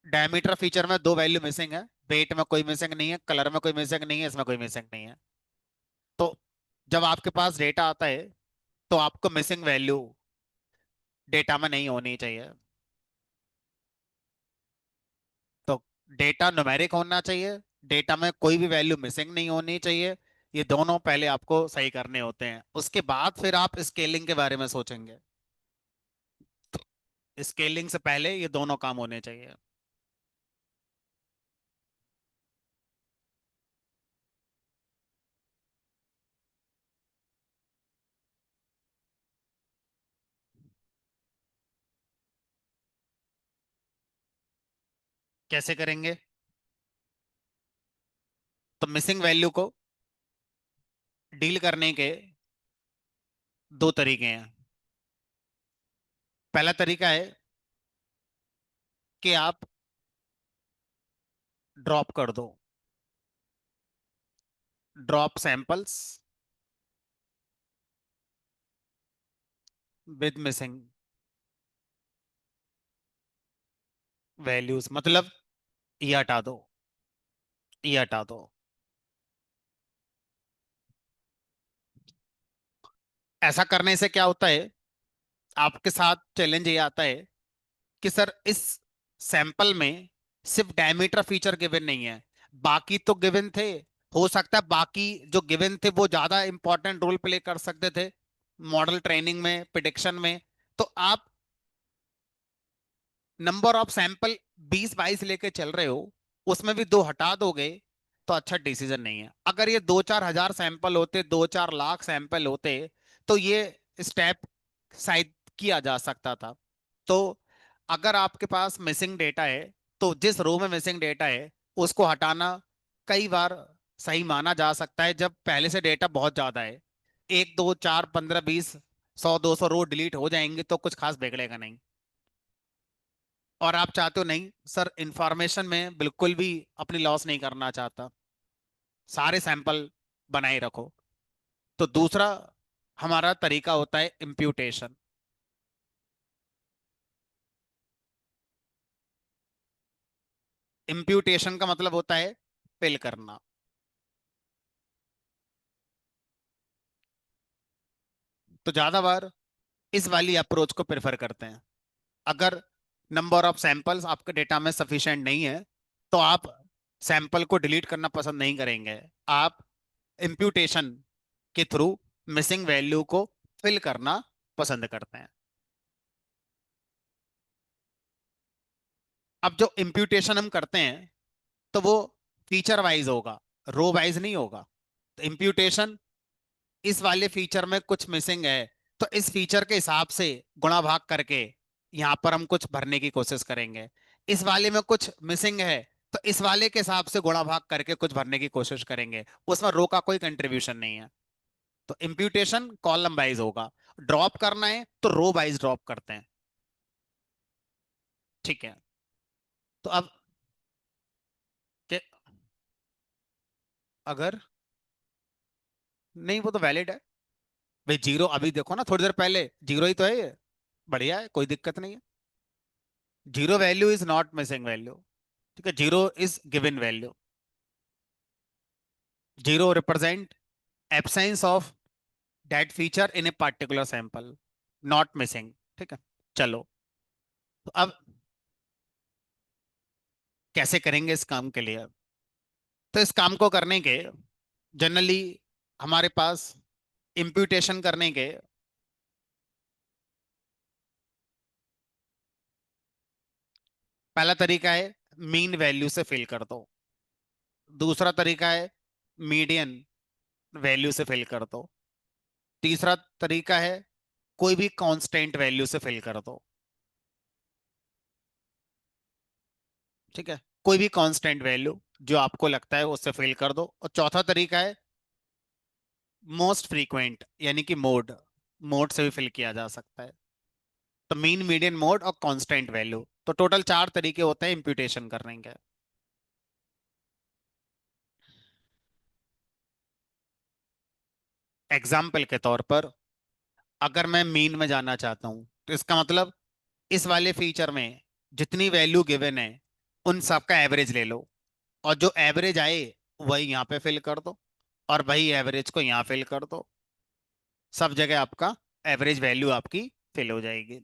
Speaker 1: डायमीटर फीचर में दो वैल्यू मिसिंग है, वेट में कोई मिसिंग नहीं है, कलर में कोई मिसिंग नहीं है, इसमें कोई मिसिंग नहीं है। तो जब आपके पास डेटा आता है तो आपको मिसिंग वैल्यू डेटा में नहीं होनी चाहिए। तो डेटा न्यूमेरिक होना चाहिए, डेटा में कोई भी वैल्यू मिसिंग नहीं होनी चाहिए। ये दोनों पहले आपको सही करने होते हैं, उसके बाद फिर आप स्केलिंग के बारे में सोचेंगे। स्केलिंग से पहले ये दोनों काम होने चाहिए। कैसे करेंगे? तो मिसिंग वैल्यू को डील करने के दो तरीके हैं। पहला तरीका है कि आप ड्रॉप कर दो, drop samples with missing values, मतलब ये हटा दो, ये हटा दो। ऐसा करने से क्या होता है, आपके साथ चैलेंज ये आता है कि सर इस सैंपल में सिर्फ डायमीटर फीचर गिवन नहीं है, बाकी तो गिवन थे। हो सकता है बाकी जो गिवन थे वो ज्यादा इंपॉर्टेंट रोल प्ले कर सकते थे मॉडल ट्रेनिंग में, प्रिडिक्शन में। तो आप नंबर ऑफ सैंपल 20-22 लेके चल रहे हो, उसमें भी दो हटा दोगे तो अच्छा डिसीजन नहीं है। अगर ये 2-4 हजार सैंपल होते, 2-4 लाख सैंपल होते, तो ये स्टेप शायद किया जा सकता था। तो अगर आपके पास मिसिंग डेटा है, तो जिस रो में मिसिंग डेटा है उसको हटाना कई बार सही माना जा सकता है, जब पहले से डेटा बहुत ज्यादा है। 1 2 4 15 20 100 200 रो डिलीट हो जाएंगे तो कुछ खास बिगड़ेगा नहीं। और आप चाहते हो नहीं सर, इंफॉर्मेशन में बिल्कुल भी अपनी लॉस नहीं करना चाहता, सारे सैंपल बनाए रखो। तो दूसरा हमारा तरीका होता है इम्प्यूटेशन। इम्प्यूटेशन का मतलब होता है फिल करना। तो ज्यादा बार इस वाली अप्रोच को प्रेफर करते हैं। अगर नंबर ऑफ सैंपल्स आपके डेटा में सफिशिएंट नहीं है, तो आप सैंपल को डिलीट करना पसंद नहीं करेंगे, आप इम्प्यूटेशन के थ्रू मिसिंग वैल्यू को फिल करना पसंद करते हैं। अब जो इम्प्यूटेशन हम करते हैं तो वो फीचर वाइज होगा, रो वाइज नहीं होगा। तो इम्प्यूटेशन, इस वाले फीचर में कुछ मिसिंग है तो इस फीचर के हिसाब से गुणा भाग करके यहाँ पर हम कुछ भरने की कोशिश करेंगे। इस वाले में कुछ मिसिंग है तो इस वाले के हिसाब से गुणा भाग करके कुछ भरने की कोशिश करेंगे, उसमें रो का कोई कंट्रीब्यूशन नहीं है। तो इम्प्यूटेशन कॉलम वाइज होगा, ड्रॉप करना है तो रो वाइज ड्रॉप करते हैं। ठीक है। तो अब अगर नहीं, वो तो वैलिड है भाई। जीरो अभी देखो ना, थोड़ी देर पहले जीरो ही तो है ये। बढ़िया है, कोई दिक्कत नहीं है। Zero value is not missing value. ठीक है, zero is given value. Zero represent absence of that feature in a particular sample, not missing. ठीक है, चलो। तो अब कैसे करेंगे इस काम के लिए? तो इस काम को करने के जनरली हमारे पास इम्प्यूटेशन करने के पहला तरीका है मीन वैल्यू से फिल कर दो। दूसरा तरीका है मीडियन वैल्यू से फिल कर दो। तीसरा तरीका है कोई भी कांस्टेंट वैल्यू से फिल कर दो। ठीक है, कोई भी कांस्टेंट वैल्यू जो आपको लगता है उससे फिल कर दो। और चौथा तरीका है मोस्ट फ्रीक्वेंट, यानी कि मोड। मोड से भी फिल किया जा सकता है। तो मीन, मीडियन, मोड और कांस्टेंट वैल्यू, तो टोटल चार तरीके होते हैं इम्प्यूटेशन करने के। एग्जाम्पल के तौर पर, अगर मैं मीन में जाना चाहता हूं तो इसका मतलब इस वाले फीचर में जितनी वैल्यू गिवन है उन सब का एवरेज ले लो, और जो एवरेज आए वही यहाँ पे फिल कर दो, और वही एवरेज को यहाँ फिल कर दो। सब जगह आपका एवरेज वैल्यू आपकी फिल हो जाएगी।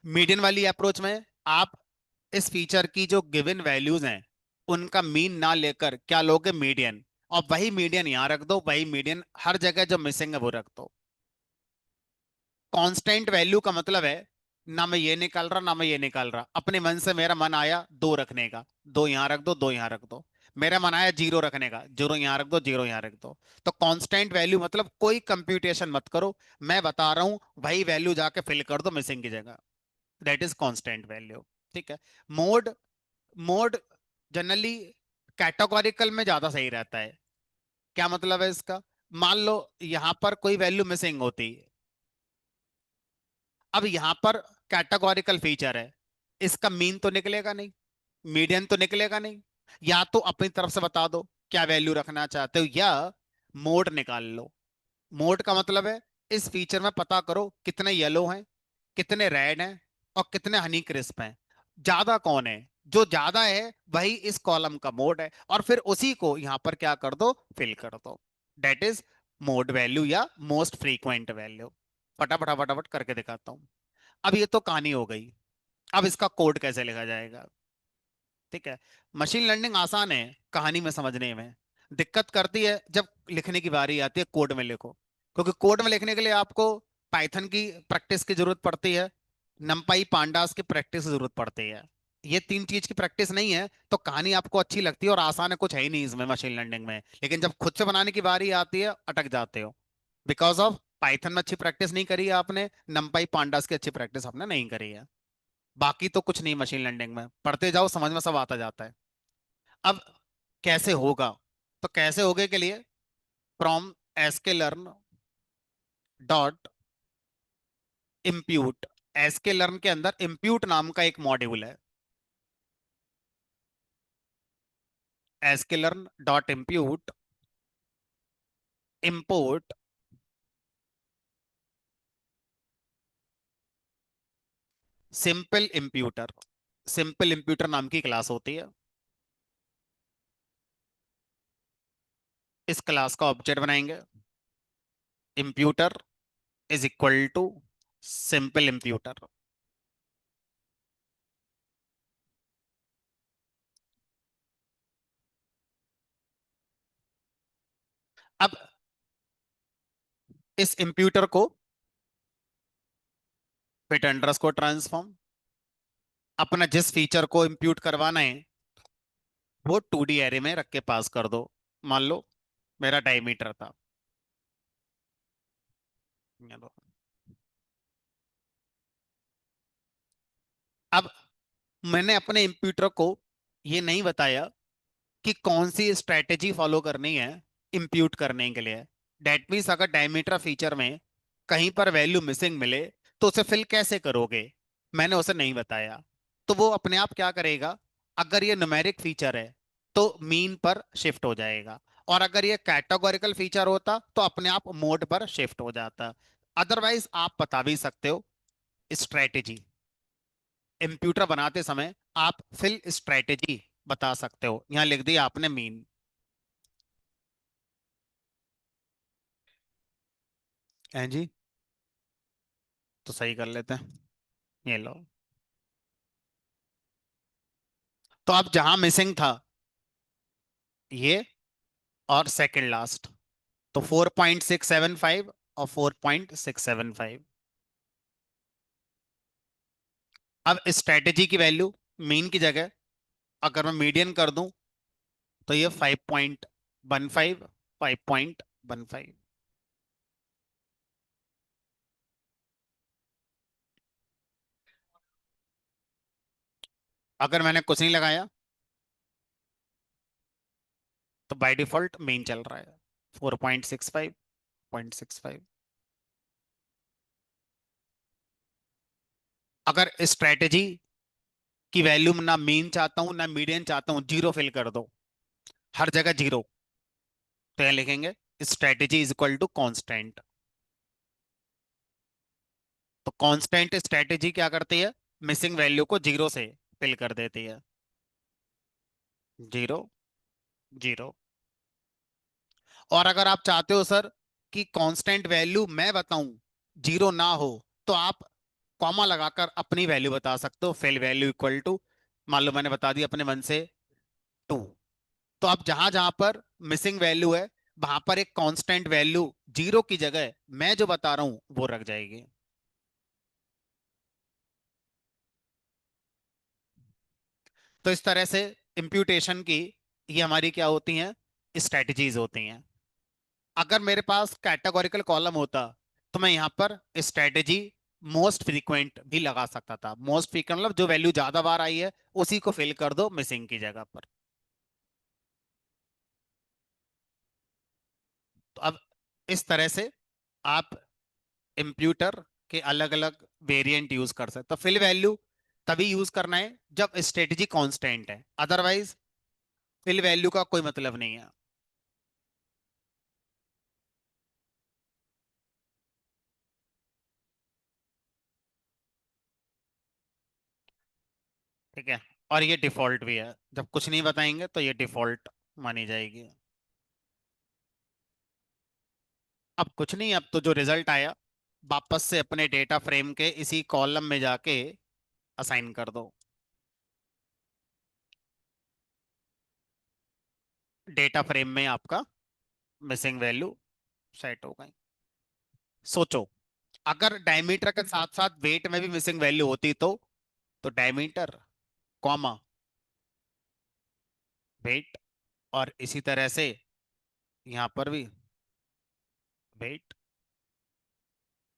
Speaker 1: मीडियन वाली अप्रोच में आप इस फीचर की जो गिवन वैल्यूज हैं उनका मीन ना लेकर क्या लोगे, मीडियन। और वही मीडियन यहाँ रख दो, वही मीडियन हर जगह जो मिसिंग है वो रख दो। कांस्टेंट वैल्यू का मतलब है ना मैं ये निकाल रहा ना मैं ये निकाल रहा, अपने मन से मेरा मन आया दो रखने का, दो यहाँ रख दो, दो यहाँ रख दो। मेरा मन आया जीरो रखने का, जीरो यहाँ रख दो, जीरो यहाँ रख दो। तो कांस्टेंट वैल्यू मतलब कोई कंप्यूटेशन मत करो, मैं बता रहा हूं वही वैल्यू जाके फिल कर दो मिसिंग की जगह। That is constant value. ठीक है। मोड, मोड जनरली कैटेगोरिकल में ज्यादा सही रहता है। क्या मतलब है इसका? मान लो यहां पर कोई वैल्यू मिसिंग होती, अब यहां पर कैटेगोरिकल फीचर है, इसका मीन तो निकलेगा नहीं, मीडियन तो निकलेगा नहीं। या तो अपनी तरफ से बता दो क्या वैल्यू रखना चाहते हो, या मोड निकाल लो। मोड का मतलब है इस फीचर में पता करो कितने येलो हैं, कितने रेड हैं, और कितने हनी क्रिस्प हैं। ज्यादा कौन है? जो ज्यादा है वही इस कॉलम का मोड है, और फिर उसी को यहां पर क्या कर दो, फिल कर दो। डेट इज मोड वैल्यू या मोस्ट फ्रीक्वेंट वैल्यू। फटाफट फटाफट करके दिखाता हूं। अब ये तो कहानी हो गई। अब इसका कोड कैसे लिखा जाएगा? ठीक है, मशीन लर्निंग आसान है कहानी में समझने में, दिक्कत करती है जब लिखने की बारी आती है कोड में लिखो। क्योंकि कोड में लिखने के लिए आपको पाइथन की प्रैक्टिस की जरूरत पड़ती है, नंपाई पांडास की प्रैक्टिस की जरूरत पड़ती है। ये तीन चीज की प्रैक्टिस नहीं है तो कहानी आपको अच्छी लगती है और आसान है, कुछ है ही नहीं इसमें मशीन लर्निंग में। लेकिन जब खुद से बनाने की बारी आती है अटक जाते हो, बिकॉज ऑफ पाइथन में अच्छी प्रैक्टिस नहीं करी है आपने, नंपाई पांडास की अच्छी प्रैक्टिस आपने नहीं करी है। बाकी तो कुछ नहीं, मशीन लर्निंग में पढ़ते जाओ समझ में सब आता जाता है। अब कैसे होगा? तो कैसे होगे के लिए from sklearn dot impute, sklearn के अंदर impute नाम का एक मॉड्यूल है। sklearn dot impute import simple imputer। Simple imputer नाम की क्लास होती है। इस क्लास का ऑब्जेक्ट बनाएंगे, imputer is equal to simple imputer। अब इस imputer को फिट अंडरस्कोर ट्रांसफॉर्म, अपना जिस फीचर को इंप्यूट करवाना है वो 2D एरे में रख के पास कर दो। मान लो मेरा डायमीटर था, ये लो। अब मैंने अपने इंप्यूटर को ये नहीं बताया कि कौन सी स्ट्रेटेजी फॉलो करनी है इंप्यूट करने के लिए। डेट मीन्स अगर डायमीटर फीचर में कहीं पर वैल्यू मिसिंग मिले तो उसे फिल कैसे करोगे, मैंने उसे नहीं बताया। तो वो अपने आप क्या करेगा, अगर ये न्यूमेरिक फीचर है तो मीन पर शिफ्ट हो जाएगा, और अगर ये कैटेगोरिकल फीचर होता तो अपने आप मोड पर शिफ्ट हो जाता। अदरवाइज आप बता भी सकते हो स्ट्रेटेजी, इम्प्यूटर बनाते समय आप फिल स्ट्रेटेजी बता सकते हो, यहां लिख दिया आपने मीन। हैं जी, तो सही कर लेते हैं। ये लो, तो अब जहां मिसिंग था ये और सेकंड लास्ट, तो 4.675 और 4.675। अब स्ट्रेटेजी की वैल्यू मीन की जगह अगर मैं मीडियन कर दूं तो ये 5.15, 5.15। अगर मैंने कुछ नहीं लगाया तो बाय डिफॉल्ट मीन चल रहा है 4.65, 0.65। अगर स्ट्रेटेजी की वैल्यू ना मीन चाहता हूं ना मीडियन चाहता हूं, जीरो फिल कर दो, हर जगह जीरो, तो यहाँ लिखेंगे strategy is equal to constant. तो कांस्टेंट स्ट्रेटेजी क्या करती है, मिसिंग वैल्यू को जीरो से फिल कर देती है। Zero, zero. और अगर आप चाहते हो सर कि कांस्टेंट वैल्यू मैं बताऊं जीरो ना हो, तो आप कॉमा लगाकर अपनी वैल्यू बता सकते हो, फिल वैल्यू इक्वल टू, मान लो मैंने बता दिया अपने मन से 2। तो अब जहां जहां पर मिसिंग वैल्यू है वहां पर एक कांस्टेंट वैल्यू जीरो की जगह मैं जो बता रहा हूं वो रख जाएगी। तो इस तरह से इंप्यूटेशन की ये हमारी क्या होती हैं, स्ट्रेटजीज होती हैं। अगर मेरे पास कैटेगोरिकल कॉलम होता तो मैं यहाँ पर स्ट्रेटेजी मोस्ट फ्रीक्वेंट भी लगा सकता था। मोस्ट फ्रीक्वेंट मतलब जो वैल्यू ज्यादा बार आई है उसी को फिल कर दो मिसिंग की जगह पर। तो अब इस तरह से आप इंप्यूटर के अलग अलग वेरिएंट यूज कर सकते। तो फिल वैल्यू तभी यूज करना है जब स्ट्रेटेजी कांस्टेंट है, अदरवाइज फिल वैल्यू का कोई मतलब नहीं है। ठीक है, और ये डिफॉल्ट भी है, जब कुछ नहीं बताएंगे तो ये डिफॉल्ट मानी जाएगी। अब कुछ नहीं, अब तो जो रिजल्ट आया वापस से अपने डेटा फ्रेम के इसी कॉलम में जाके असाइन कर दो। डेटा फ्रेम में आपका मिसिंग वैल्यू सेट हो गई। सोचो, अगर डायमीटर के साथ साथ वेट में भी मिसिंग वैल्यू होती तो डायमीटर कॉमा वेट, और इसी तरह से यहां पर भी वेट।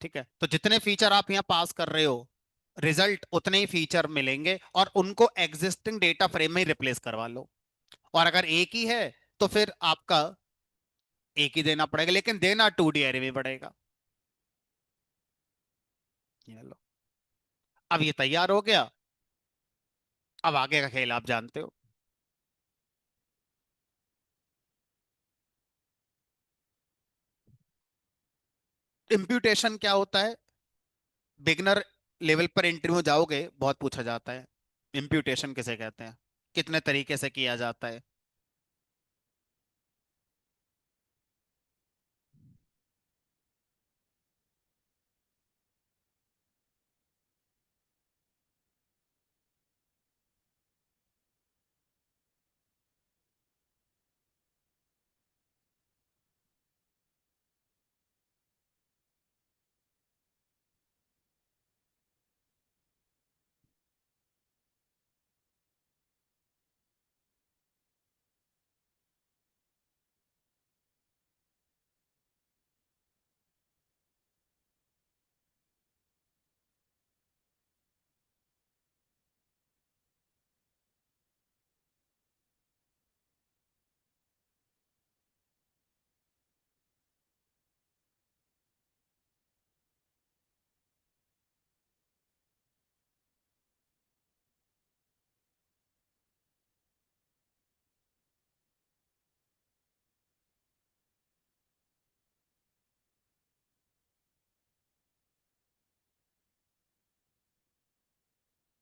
Speaker 1: ठीक है, तो जितने फीचर आप यहाँ पास कर रहे हो रिजल्ट उतने ही फीचर मिलेंगे, और उनको एग्जिस्टिंग डेटा फ्रेम में ही रिप्लेस करवा लो। और अगर एक ही है तो फिर आपका एक ही देना पड़ेगा, लेकिन देना 2D एरे में पड़ेगा। ये लो, अब ये तैयार हो गया। अब आगे का खेल आप जानते हो। इम्प्यूटेशन क्या होता है, बिगनर लेवल पर इंटरव्यू जाओगे बहुत पूछा जाता है, इम्प्यूटेशन किसे कहते हैं, कितने तरीके से किया जाता है।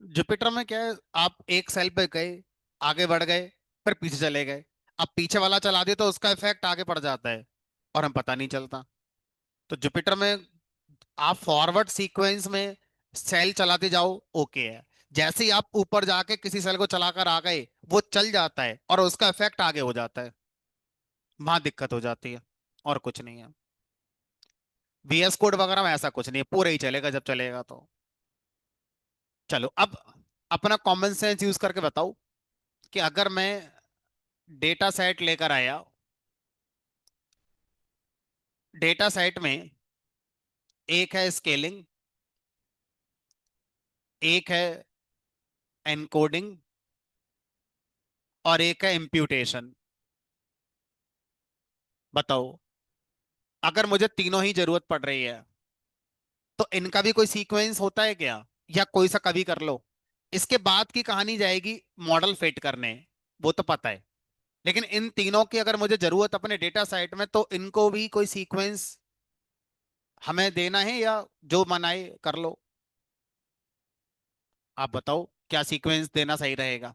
Speaker 1: जुपिटर में क्या है, आप एक सेल पे गए, आगे बढ़ गए, फिर पीछे चले गए। अब पीछे वाला चला दिया तो उसका इफेक्ट आगे पड़ जाता है और हम पता नहीं चलता। तो जुपिटर में आप फॉरवर्ड सीक्वेंस में सेल चलाते जाओ, ओके है। जैसे ही आप ऊपर जाके किसी सेल को चलाकर आ गए, वो चल जाता है और उसका इफेक्ट आगे हो जाता है, वहां दिक्कत हो जाती है, और कुछ नहीं है। वीएस कोड वगैरह में ऐसा कुछ नहीं है, पूरे ही चलेगा जब चलेगा तो। चलो अब अपना कॉमन सेंस यूज करके बताओ कि अगर मैं डेटा सेट लेकर आया, डेटा सेट में एक है स्केलिंग, एक है एनकोडिंग, और एक है इम्प्यूटेशन। बताओ, अगर मुझे तीनों ही जरूरत पड़ रही है तो इनका भी कोई सीक्वेंस होता है क्या, या कोई सा कभी कर लो। इसके बाद की कहानी जाएगी मॉडल फिट करने, वो तो पता है। लेकिन इन तीनों की अगर मुझे जरूरत अपने डेटा सेट में, तो इनको भी कोई सीक्वेंस हमें देना है, या जो मनाए कर लो। आप बताओ क्या सीक्वेंस देना सही रहेगा।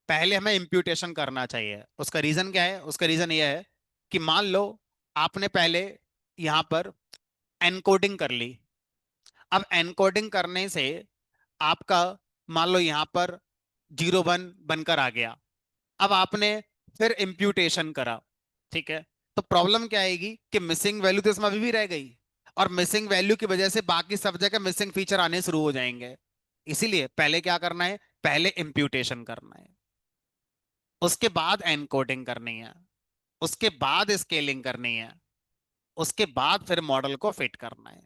Speaker 1: पहले हमें इम्प्यूटेशन करना चाहिए। उसका रीजन क्या है? उसका रीजन यह है कि मान लो आपने पहले यहां पर एनकोडिंग कर ली। अब एनकोडिंग करने से आपका, मान लो यहां पर 01 बनकर आ गया। अब आपने फिर इम्प्यूटेशन करा, ठीक है। तो प्रॉब्लम क्या आएगी कि मिसिंग वैल्यू तो इसमें अभी भी रह गई, और मिसिंग वैल्यू की वजह से बाकी सब जगह मिसिंग फीचर आने शुरू हो जाएंगे। इसीलिए पहले क्या करना है, पहले इम्प्यूटेशन करना है, उसके बाद एनकोडिंग करनी है, उसके बाद स्केलिंग करनी है, उसके बाद फिर मॉडल को फिट करना है।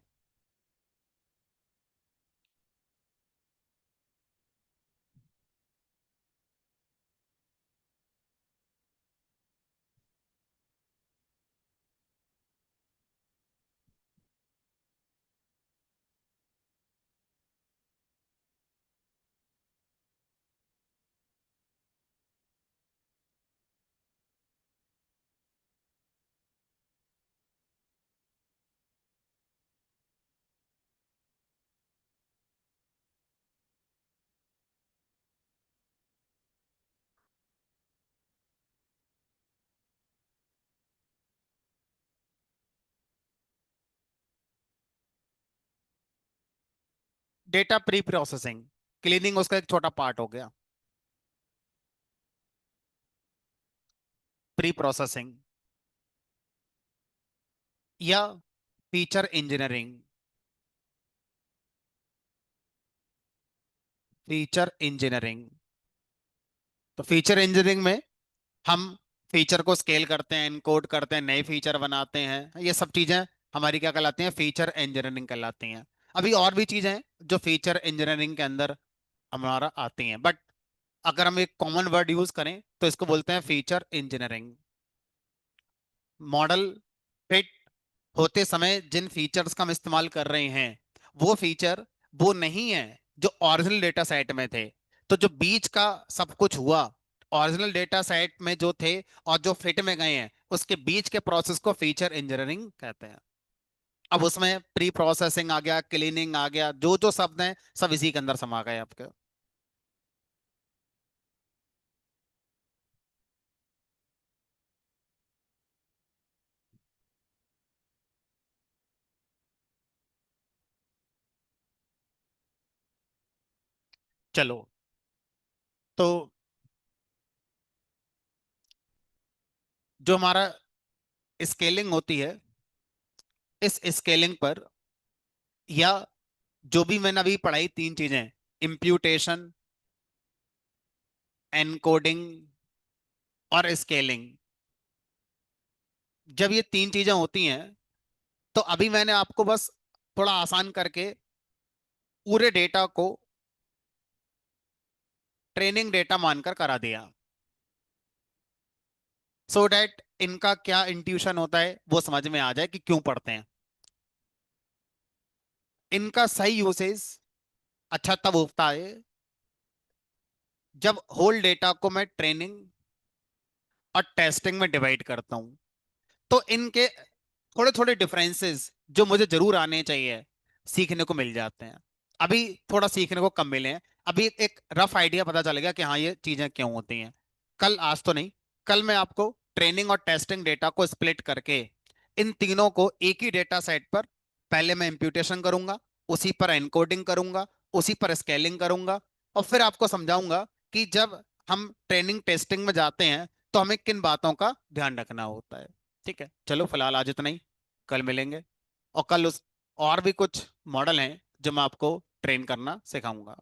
Speaker 1: डेटा प्री प्रोसेसिंग, क्लीनिंग उसका एक छोटा पार्ट हो गया। प्री प्रोसेसिंग या फीचर इंजीनियरिंग। फीचर इंजीनियरिंग, तो फीचर इंजीनियरिंग में हम फीचर को स्केल करते हैं, इनकोड करते हैं, नए फीचर बनाते हैं। ये सब चीजें हमारी क्या कहलाती हैं, फीचर इंजीनियरिंग कहलाती हैं। अभी और भी चीजें हैं जो फीचर इंजीनियरिंग के अंदर हमारा आती हैं, बट अगर हम एक कॉमन वर्ड यूज करें तो इसको बोलते हैं फीचर इंजीनियरिंग। मॉडल फिट होते समय जिन फीचर्स का हम इस्तेमाल कर रहे हैं, वो फीचर वो नहीं है जो ओरिजिनल डेटा सेट में थे। तो जो बीच का सब कुछ हुआ, ओरिजिनल डेटा सेट में जो थे और जो फिट में गए हैं, उसके बीच के प्रोसेस को फीचर इंजीनियरिंग कहते हैं। अब उसमें प्री प्रोसेसिंग आ गया, क्लीनिंग आ गया, जो जो शब्द हैं सब इसी के अंदर समा गए आपके। चलो, तो जो हमारा स्केलिंग होती है, इस स्केलिंग पर, या जो भी मैंने अभी पढ़ाई तीन चीजें, इम्प्यूटेशन, एनकोडिंग और स्केलिंग, जब ये तीन चीजें होती हैं, तो अभी मैंने आपको बस थोड़ा आसान करके पूरे डेटा को ट्रेनिंग डेटा मानकर करा दिया, सो डैट इनका क्या इंट्यूशन होता है वो समझ में आ जाए कि क्यों पढ़ते हैं। इनका सही यूसेज अच्छा तब होता है जब होल डेटा को मैं ट्रेनिंग और टेस्टिंग में डिवाइड करता हूं। तो इनके थोड़े थोड़े डिफरेंसेस जो मुझे जरूर आने चाहिए सीखने को मिल जाते हैं। अभी थोड़ा सीखने को कम मिले हैं। अभी एक रफ आइडिया पता चल गया कि हाँ ये चीजें क्यों होती हैं। कल, आज तो नहीं, कल मैं आपको ट्रेनिंग और टेस्टिंग डेटा को स्प्लिट करके इन तीनों को एक ही डेटा सेट पर पहले मैं इंप्यूटेशन करूंगा, उसी पर एनकोडिंग करूंगा, उसी पर स्केलिंग करूंगा, और फिर आपको समझाऊंगा कि जब हम ट्रेनिंग टेस्टिंग में जाते हैं तो हमें किन बातों का ध्यान रखना होता है। ठीक है, चलो फिलहाल आज इतना ही। कल मिलेंगे। और कल उस और भी कुछ मॉडल हैं जो मैं आपको ट्रेन करना सिखाऊंगा।